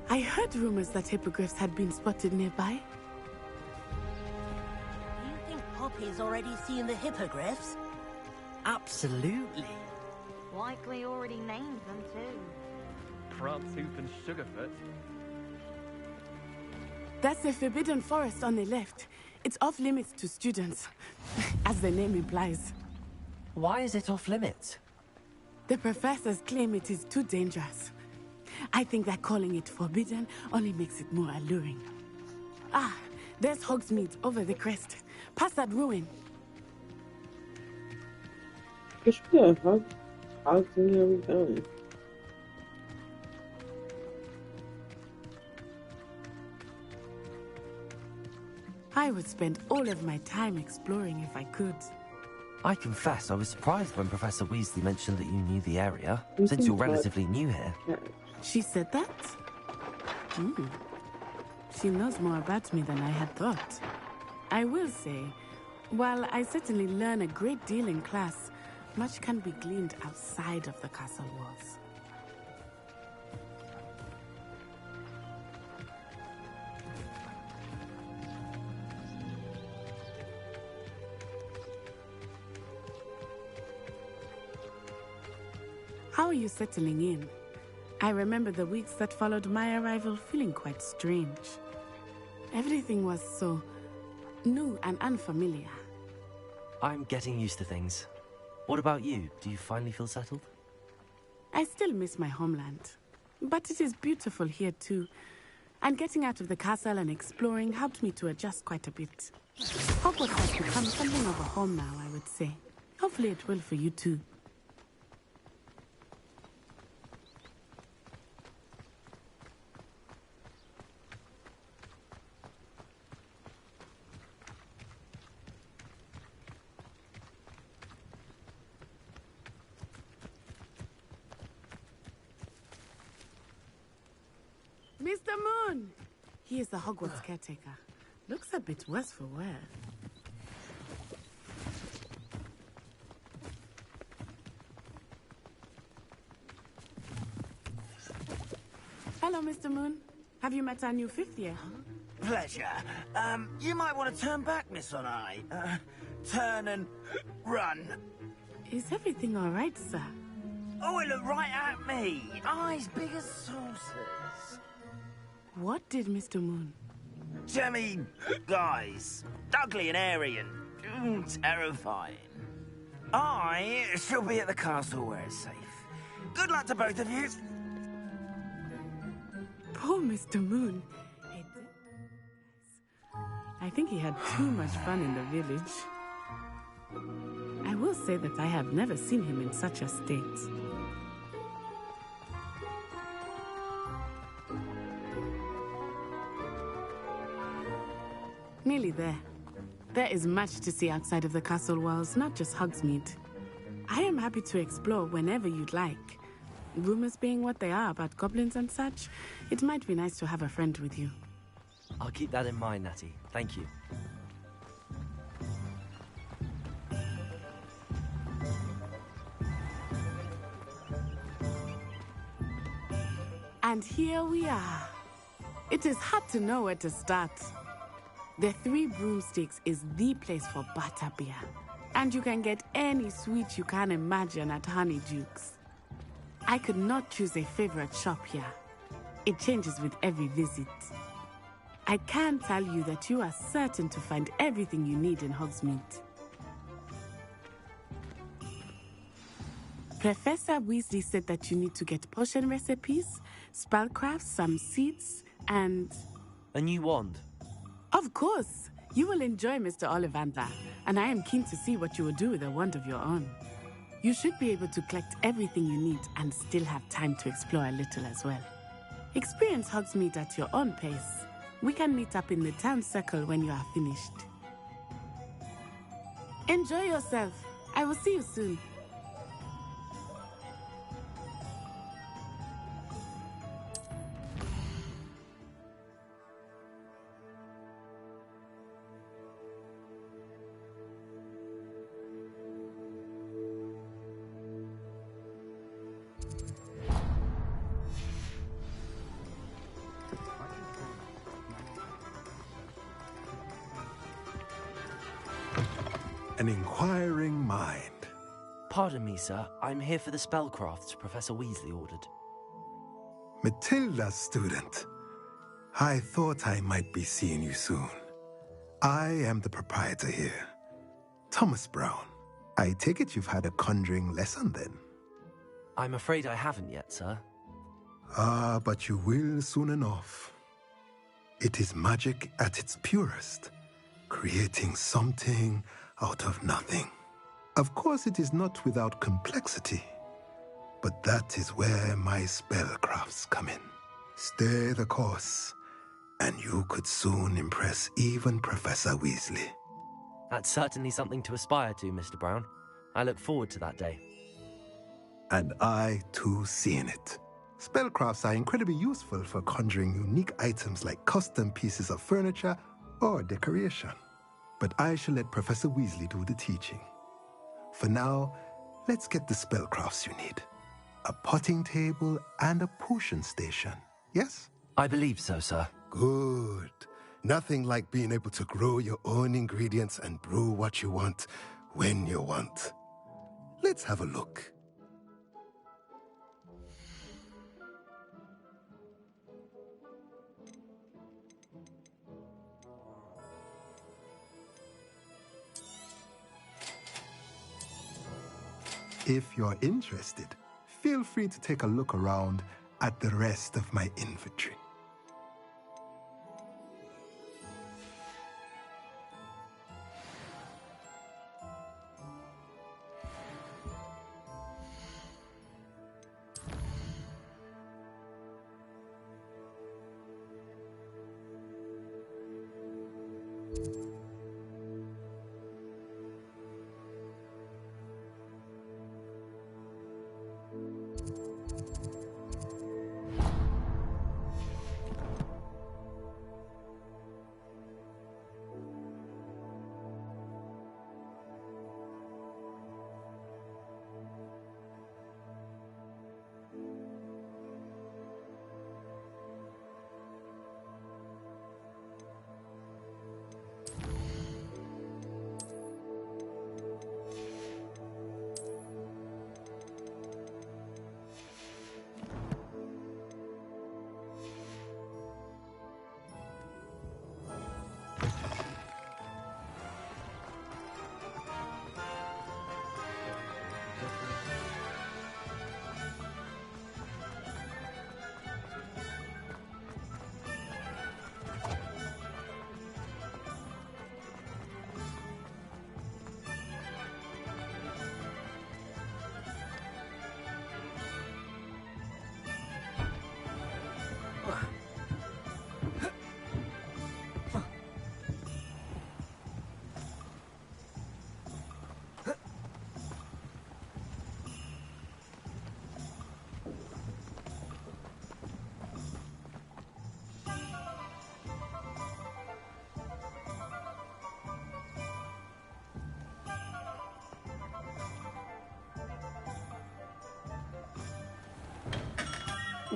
I heard rumors that hippogriffs had been spotted nearby. Do you think Poppy's already seen the hippogriffs? Absolutely. Likely already named them too. Prantooth and Sugarfoot. That's the Forbidden Forest on the left. It's off limits to students, as the name implies. Why is it off limits? The professors claim it is too dangerous. I think that calling it forbidden only makes it more alluring. Ah, there's Hogsmeade over the crest. Past that ruin. Which one? How soon are we going? I would spend all of my time exploring if I could. I confess, I was surprised when Professor Weasley mentioned that you knew the area, since you're relatively new here. She said that? She knows more about me than I had thought. I will say, while I certainly learn a great deal in class, much can be gleaned outside of the castle walls. How are you settling in? I remember the weeks that followed my arrival feeling quite strange. Everything was so new and unfamiliar. I'm getting used to things. What about you? Do you finally feel settled? I still miss my homeland, but it is beautiful here too. And getting out of the castle and exploring helped me to adjust quite a bit. Hogwarts has become something of a home now, I would say. Hopefully it will for you too. Mr. Moon! He is the Hogwarts caretaker. Looks a bit worse for wear. Hello, Mr. Moon. Have you met our new fifth year? Pleasure. You might want to turn back, Miss On-Eye. Turn and run. Is everything all right, sir? Oh, it looked right at me. Eyes big as saucers. What did Mr. Moon? Jemmy, guys. Ugly and airy and terrifying. I shall be at the castle where it's safe. Good luck to both of you. Poor Mr. Moon. I think he had too much fun in the village. I will say that I have never seen him in such a state. Nearly there. There is much to see outside of the castle walls, not just Hogsmeade. I am happy to explore whenever you'd like. Rumors being what they are about goblins and such, it might be nice to have a friend with you. I'll keep that in mind, Natty. Thank you. And here we are. It is hard to know where to start. The Three Broomsticks is the place for butterbeer. And you can get any sweet you can imagine at Honeyduke's. I could not choose a favorite shop here. It changes with every visit. I can tell you that you are certain to find everything you need in Hogsmeade. Professor Weasley said that you need to get potion recipes, spellcrafts, some seeds, and... A new wand? Of course! You will enjoy Mr. Ollivander, and I am keen to see what you will do with a wand of your own. You should be able to collect everything you need and still have time to explore a little as well. Experience Hogsmeade at your own pace. We can meet up in the town circle when you are finished. Enjoy yourself. I will see you soon. An inquiring mind. Pardon me, sir. I'm here for the spellcrafts Professor Weasley ordered. Matilda's student. I thought I might be seeing you soon. I am the proprietor here, Thomas Brown. I take it you've had a conjuring lesson then? I'm afraid I haven't yet, sir. Ah, but you will soon enough. It is magic at its purest, creating something out of nothing. Of course, it is not without complexity, but that is where my spellcrafts come in. Stay the course, and you could soon impress even Professor Weasley. That's certainly something to aspire to, Mr. Brown. I look forward to that day. And I, too, seeing it. Spellcrafts are incredibly useful for conjuring unique items like custom pieces of furniture or decoration. But I shall let Professor Weasley do the teaching. For now, let's get the spellcrafts you need. A potting table and a potion station, yes? I believe so, sir. Good. Nothing like being able to grow your own ingredients and brew what you want when you want. Let's have a look. If you're interested, feel free to take a look around at the rest of my inventory.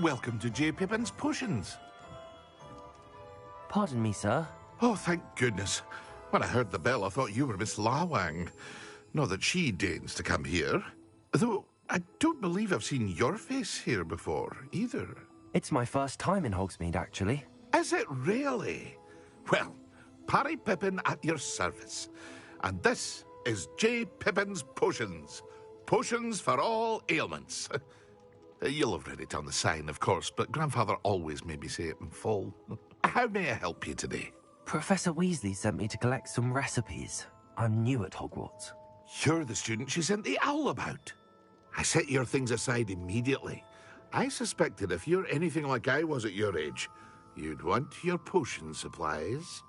Welcome to J. Pippin's Potions. Pardon me, sir. Oh, thank goodness. When I heard the bell, I thought you were Miss Lawang. Not that she deigns to come here. Though I don't believe I've seen your face here before, either. It's my first time in Hogsmeade, actually. Is it really? Well, Parry Pippin at your service. And this is J. Pippin's Potions. Potions for all ailments. You'll have read it on the sign, of course, but Grandfather always made me say it in full. How may I help you today? Professor Weasley sent me to collect some recipes. I'm new at Hogwarts. You're the student she sent the owl about. I set your things aside immediately. I suspected if you're anything like I was at your age, you'd want your potion supplies.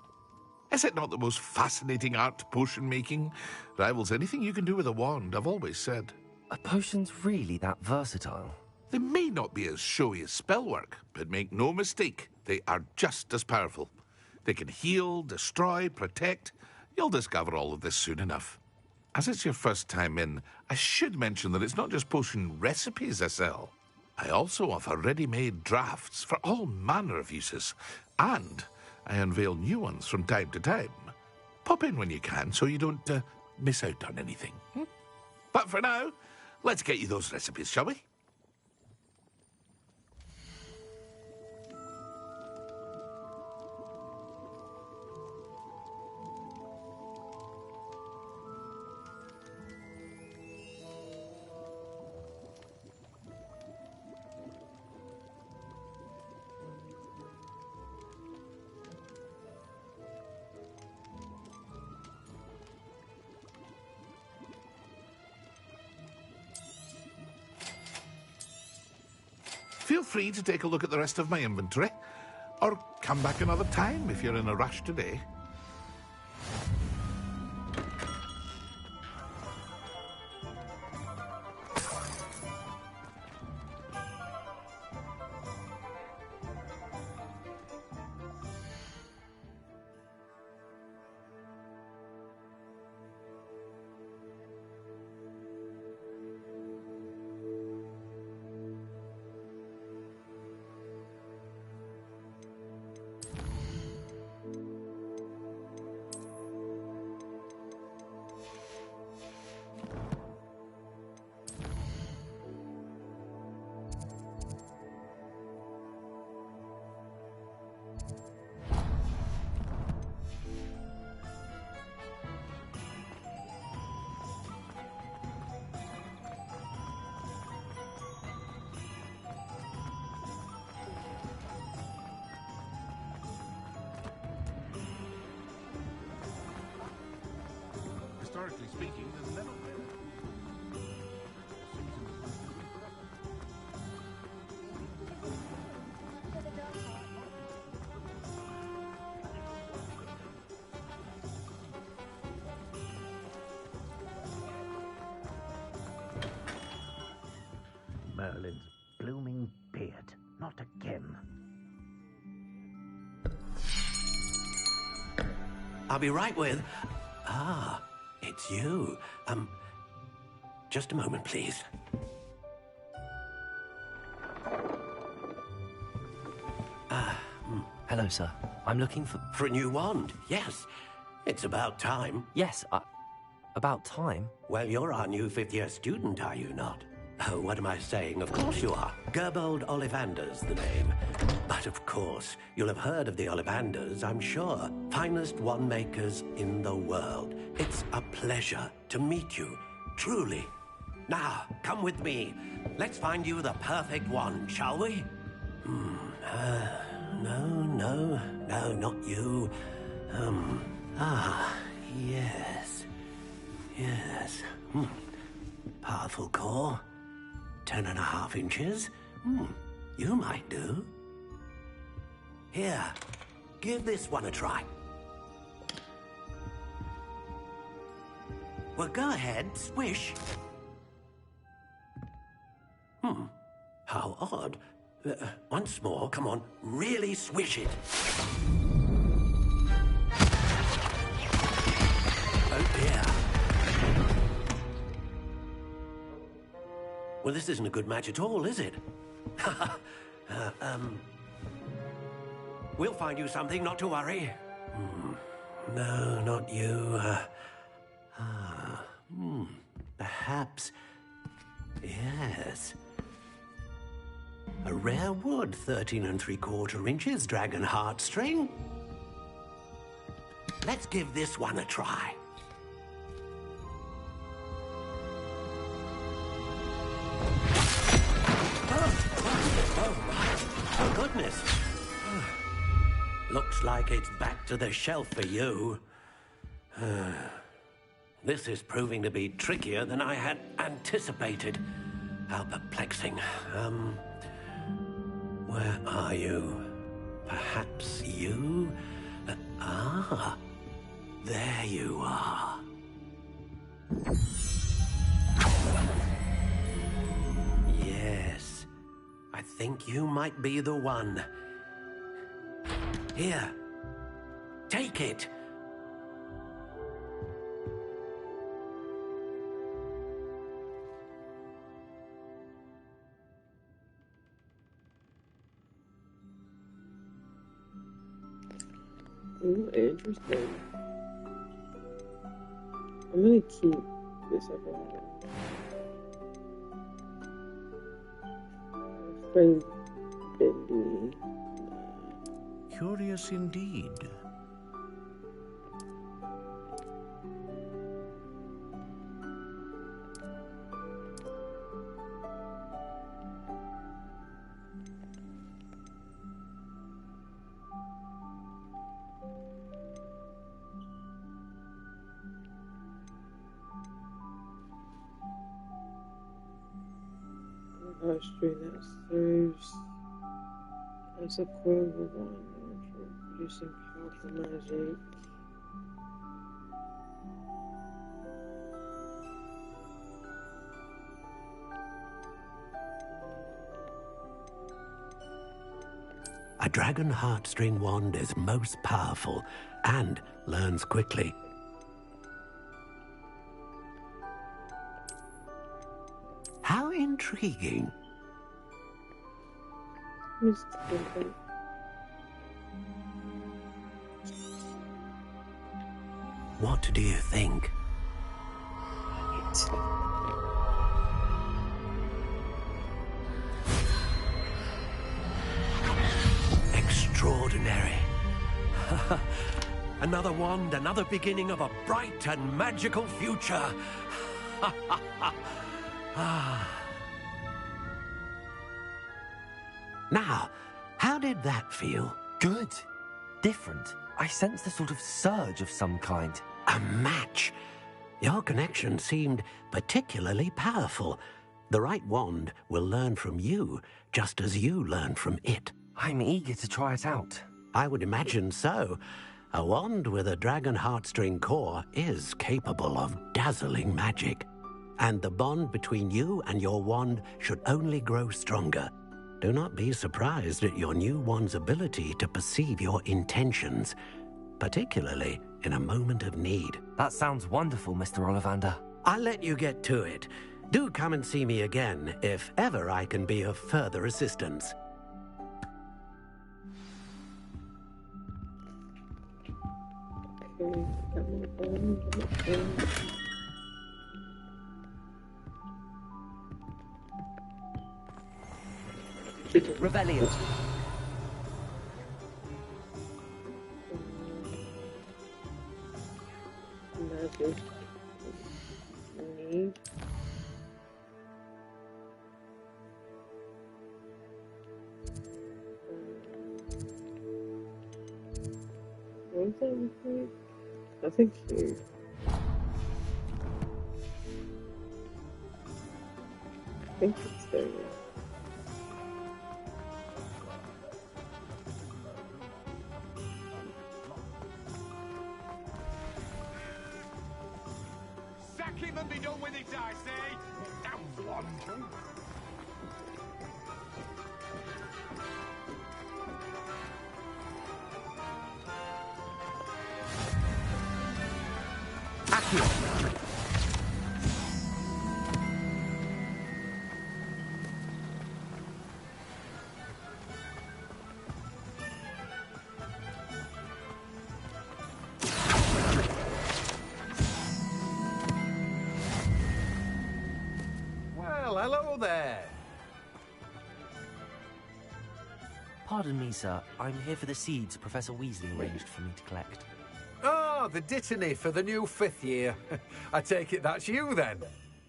Is it not the most fascinating art, potion making? Rivals anything you can do with a wand, I've always said. Are potions really that versatile? They may not be as showy as spellwork, but make no mistake, they are just as powerful. They can heal, destroy, protect. You'll discover all of this soon enough. As it's your first time in, I should mention that it's not just potion recipes I sell. I also offer ready-made drafts for all manner of uses, and I unveil new ones from time to time. Pop in when you can so you don't miss out on anything. But for now, let's get you those recipes, shall we? Feel free to take a look at the rest of my inventory, or come back another time if you're in a rush today. Historically speaking, there's never been. Merlin's blooming beard. Not again. I'll be right with... Ah, it's you. Just a moment, please. Hello, sir. I'm looking for... For a new wand, yes. It's about time. Yes, about time? Well, you're our new fifth-year student, are you not? Oh, what am I saying? Of course you are. Gerbold Ollivander's the name. But of course, you'll have heard of the Ollivanders, I'm sure. Finest wand makers in the world. It's a pleasure to meet you, truly. Now, come with me. Let's find you the perfect wand, shall we? No, not you. Yes. Powerful core. 10.5 inches. You might do. Here, give this one a try. Well, go ahead, swish. How odd. Once more, come on, really swish it. Oh dear. Well, this isn't a good match at all, is it? We'll find you something, not to worry. No, not you. Perhaps. Yes. A rare wood, 13 3/4 inches, dragon heartstring. Let's give this one a try. Oh, goodness. Looks like it's back to the shelf for you. This is proving to be trickier than I had anticipated. How perplexing. Where are you? Perhaps you? There you are. Yes, I think you might be the one. Here, take it. Ooh, interesting. I'm gonna keep this up on friend Bendy. Curious indeed. String that serves as a quiver one for producing powerful magic. A dragon heartstring wand is most powerful and learns quickly. How intriguing. What do you think? Extraordinary. Another wand, another beginning of a bright and magical future. Now, how did that feel? Good. Different. I sensed a sort of surge of some kind. A match. Your connection seemed particularly powerful. The right wand will learn from you, just as you learn from it. I'm eager to try it out. I would imagine so. A wand with a dragon heartstring core is capable of dazzling magic. And the bond between you and your wand should only grow stronger. Do not be surprised at your new wand's ability to perceive your intentions, particularly in a moment of need. That sounds wonderful, Mr. Ollivander. I'll let you get to it. Do come and see me again if ever I can be of further assistance. Revelio. Magic. Need. What is that look like? I think here. I think it's there. Sack him and be done with it, I say. Down one. there! Pardon me, sir. I'm here for the seeds Professor Weasley arranged for me to collect. Oh, the dittany for the new 5th year. I take it that's you, then.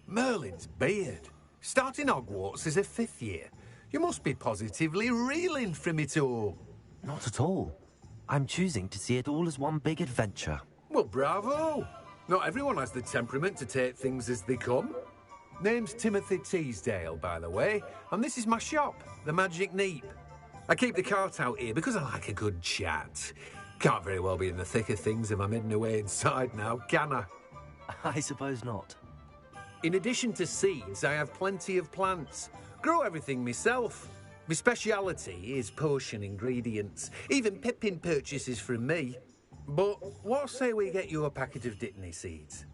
Merlin's beard. Starting Hogwarts as a 5th year. You must be positively reeling from it all. Not at all. I'm choosing to see it all as one big adventure. Well, bravo! Not everyone has the temperament to take things as they come. Name's Timothy Teasdale, by the way, and this is my shop, the Magic Neep. I keep the cart out here because I like a good chat. Can't very well be in the thick of things if I'm hidden away inside now, can I? I suppose not. In addition to seeds, I have plenty of plants. Grow everything myself. My speciality is potion ingredients. Even Pippin purchases from me. But what say we get you a packet of dittany seeds?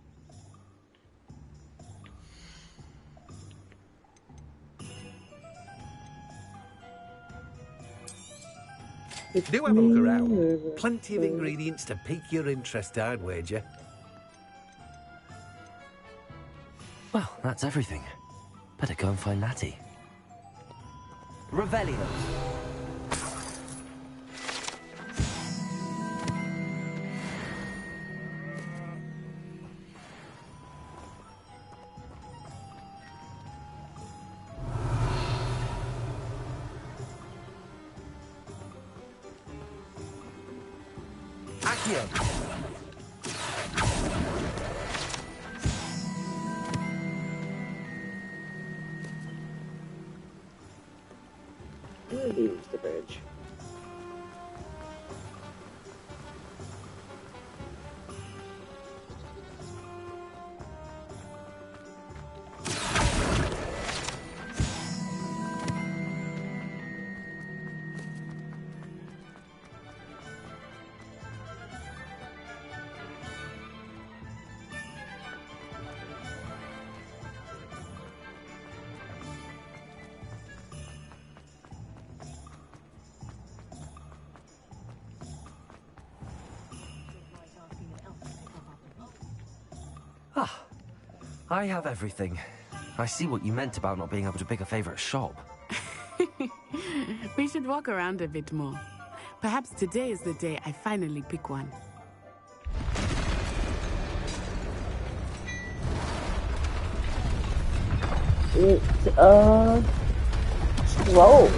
Do have a look around. Plenty of ingredients to pique your interest, I'd wager. Well, that's everything. Better go and find Natty. Revelio. Accio. Use the bridge. Ah, I have everything. I see what you meant about not being able to pick a favorite shop. We should walk around a bit more. Perhaps today is the day I finally pick one. It's, scroll.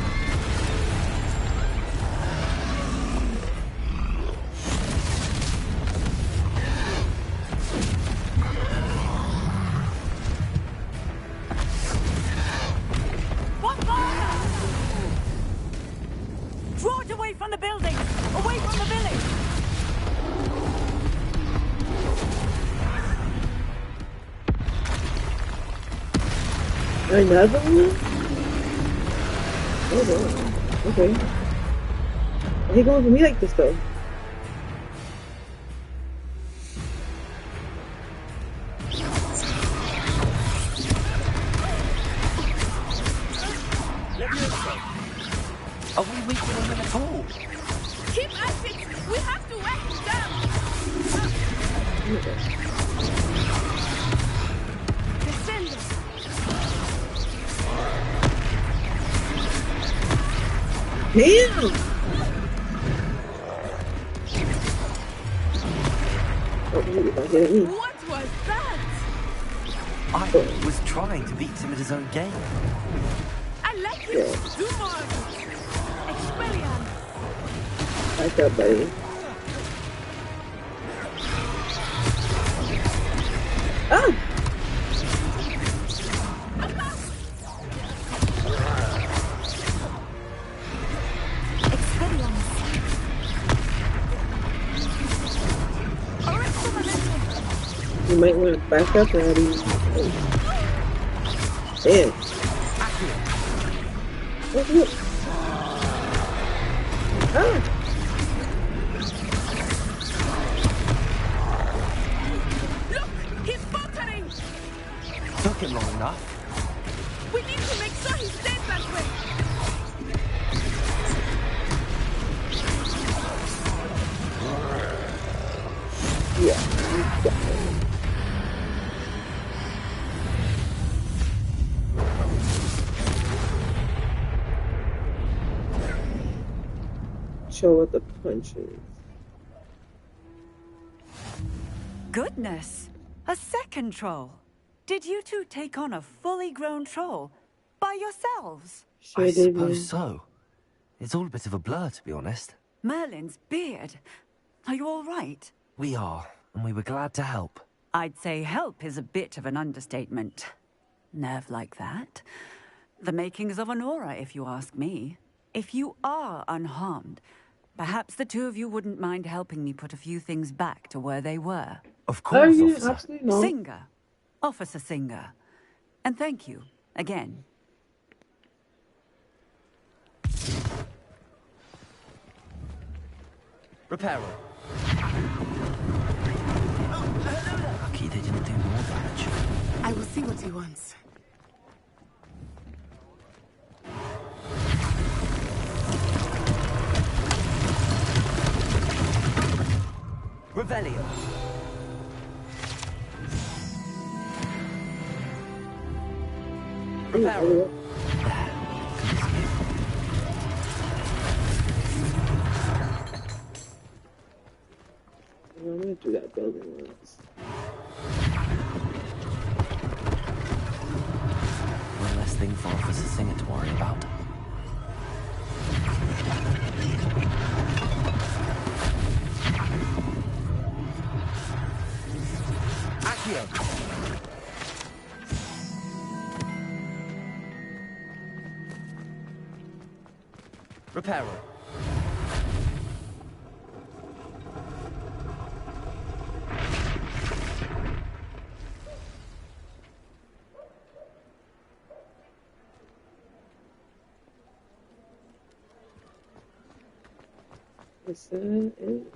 Draw it away from the building! Away from the village! Another one? Oh, wow. Okay. Why are you going for me like this, though? Are we weakening them at all? Keep at it! We have to whack them! Descend! Damn! What was that? I was trying to beat him at his own game. I like you! Do more of it! Expelliarm! Back up, buddy. Ah! You might want to back up, Ratty. Damn. Oh, look. Ah! Look! He's faltering! Took him long enough. We need to make sure he stays that way! Yeah. show what the punch is. Goodness! A second troll! Did you two take on a fully grown troll by yourselves? I suppose so. It's all a bit of a blur, to be honest. Merlin's beard. Are you all right? We are, and we were glad to help. I'd say help is a bit of an understatement. Nerve like that. The makings of an aura, if you ask me. If you are unharmed, perhaps the two of you wouldn't mind helping me put a few things back to where they were. Of course, Officer. Absolutely not. Singer. Officer Singer. And thank you, again. Repairer. Lucky they didn't do more damage. I will see what he wants. Revelio. Repairer. I'm gonna do that building once. One less thing for Officer Singer to worry about. Accio. Repairer. Is that it?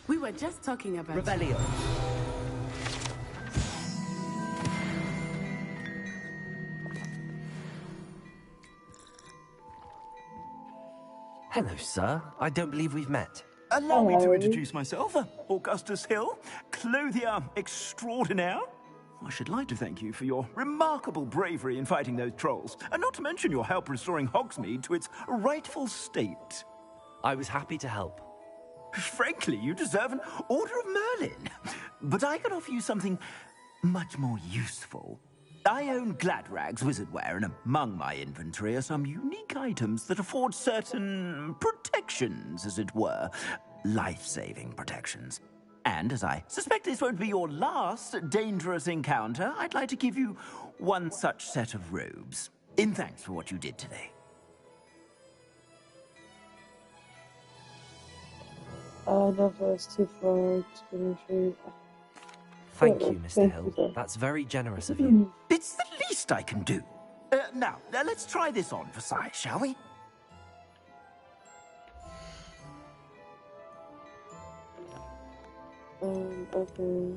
We were just talking about Revelio. Hello, sir. I don't believe we've met. Allow me to introduce myself, Augustus Hill, clothier extraordinaire. I should like to thank you for your remarkable bravery in fighting those trolls, and not to mention your help restoring Hogsmeade to its rightful state. I was happy to help. Frankly, you deserve an Order of Merlin. But I can offer you something much more useful. I own Gladrag's wizardware, and among my inventory are some unique items that afford certain protections, as it were. Life-saving protections. And as I suspect this won't be your last dangerous encounter, I'd like to give you one such set of robes, in thanks for what you did today. No, that's too far to finish. Thank you, Mr. Hill. That's very generous of you. It's the least I can do. Now, let's try this on for size, shall we? Okay.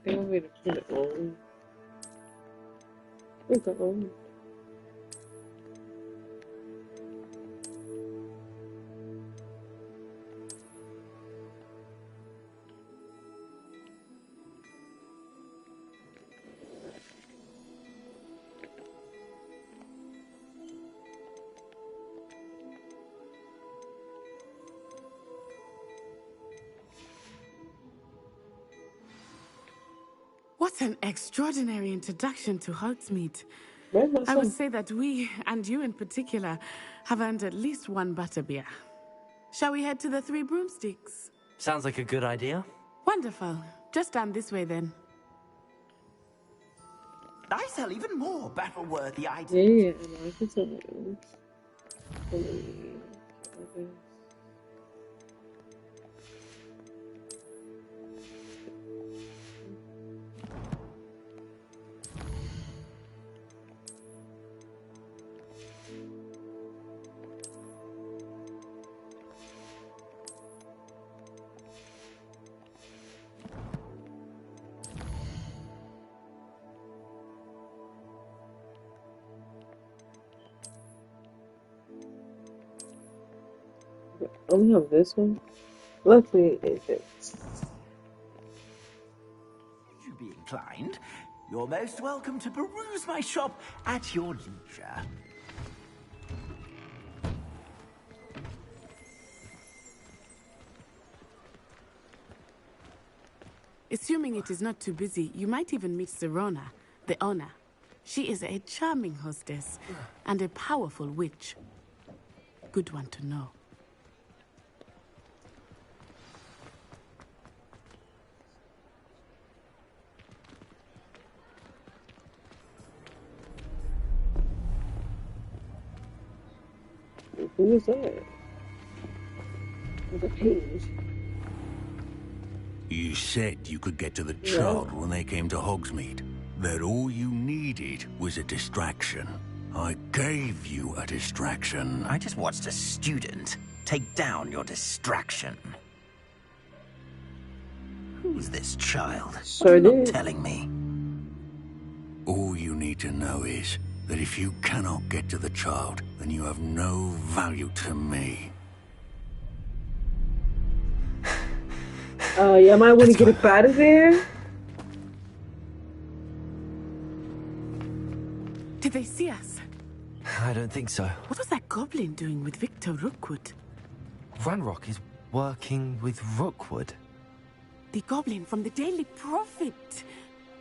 They want me to put it on. Put it on. What an extraordinary introduction to Hogsmeade. I would say that we, and you in particular, have earned at least one butterbeer. Shall we head to the Three Broomsticks? Sounds like a good idea. Wonderful. Just down this way then. I sell even more battle-worthy items. Yeah, I can sell it. only have this one. Luckily, it fits. Would you be inclined? You're most welcome to peruse my shop at your leisure. Assuming it is not too busy, you might even meet Sirona, the owner. She is a charming hostess and a powerful witch. Good one to know. Who is that? There's a page. You said you could get to the child when they came to Hogsmeade. That all you needed was a distraction. I gave you a distraction. I just watched a student take down your distraction. Who's this child? What are you not telling me? All you need to know is that if you cannot get to the child, then you have no value to me. Yeah, I might want to get up out of there. Did they see us? I don't think so. What was that goblin doing with Victor Rookwood? Ranrock is working with Rookwood. The goblin from the Daily Prophet.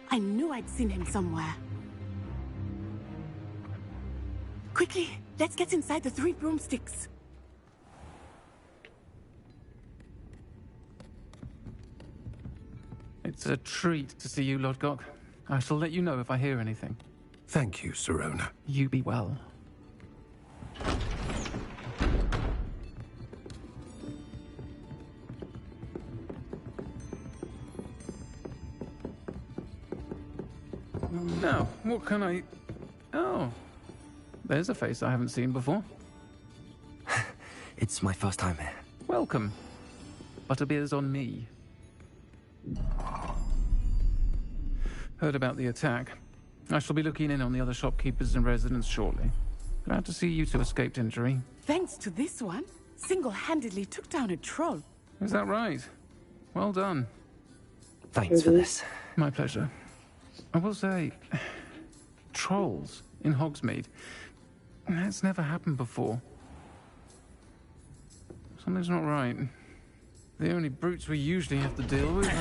I knew I'd seen him somewhere. Quickly, let's get inside the 3 broomsticks. It's a treat to see you, Lodgok. I shall let you know if I hear anything. Thank you, Sirona. You be well. Now, what can I... Oh, there's a face I haven't seen before. It's my first time here. Welcome. Butterbeer's on me. Heard about the attack. I shall be looking in on the other shopkeepers and residents shortly. Glad to see you two escaped injury. Thanks to this one, single-handedly took down a troll. Is that right? Well done. Thanks for this. My pleasure. I will say, trolls in Hogsmeade. That's never happened before. Something's not right. The only brutes we usually have to deal with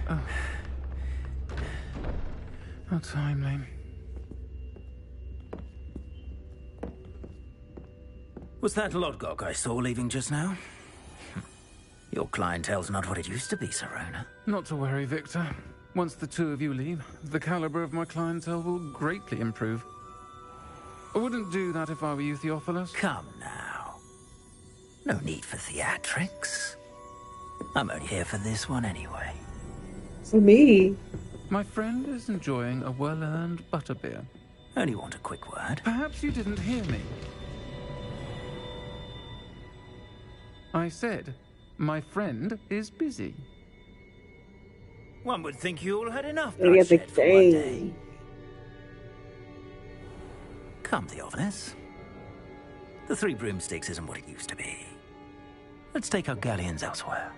are... How timely. Was that Lodgok I saw leaving just now? Your clientele's not what it used to be, Sirona. Not to worry, Victor. Once the two of you leave, the caliber of my clientele will greatly improve. I wouldn't do that if I were you, Theophilus. Come now. No need for theatrics. I'm only here for this one anyway. For me? My friend is enjoying a well-earned butterbeer. Only want a quick word. Perhaps you didn't hear me. I said, my friend is busy. One would think you all had enough Look at the bloodshed for one day. Come, Theophilus. The 3 broomsticks isn't what it used to be. Let's take our galleons elsewhere.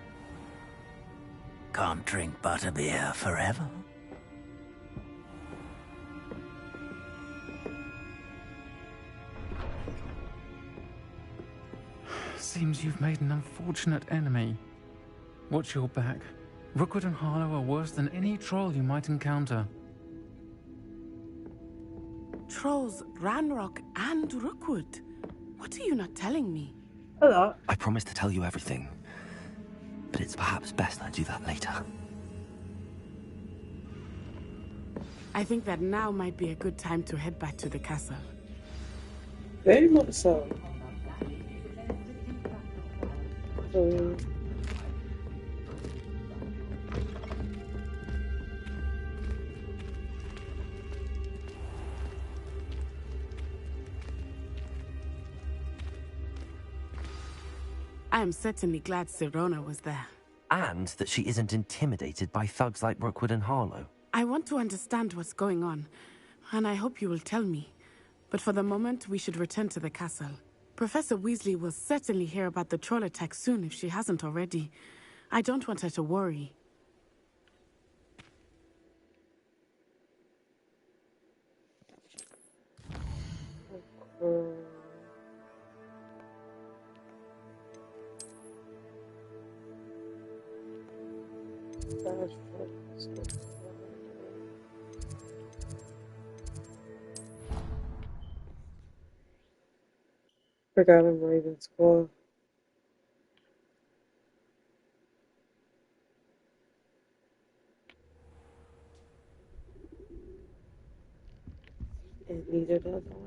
Can't drink butterbeer forever. Seems you've made an unfortunate enemy. Watch your back. Rookwood and Harlow are worse than any troll you might encounter. Trolls, Ranrock, and Rookwood. What are you not telling me? Hello. I promised to tell you everything, but it's perhaps best I do that later. I think that now might be a good time to head back to the castle. Very much so. I am certainly glad Sirona was there. And that she isn't intimidated by thugs like Rookwood and Harlow. I want to understand what's going on, and I hope you will tell me. But for the moment, we should return to the castle. Professor Weasley will certainly hear about the troll attack soon if she hasn't already. I don't want her to worry. Forgot I'm leaving school. And neither does orange.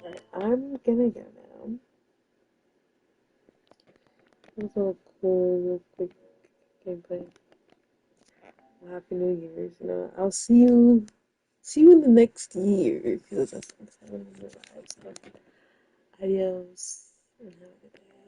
Alright, I'm gonna go now. It was a cool, quick gameplay. Happy New Year's. You know, I'll see you in the next year because that's what I'm gonna live. So, adios and have a good day.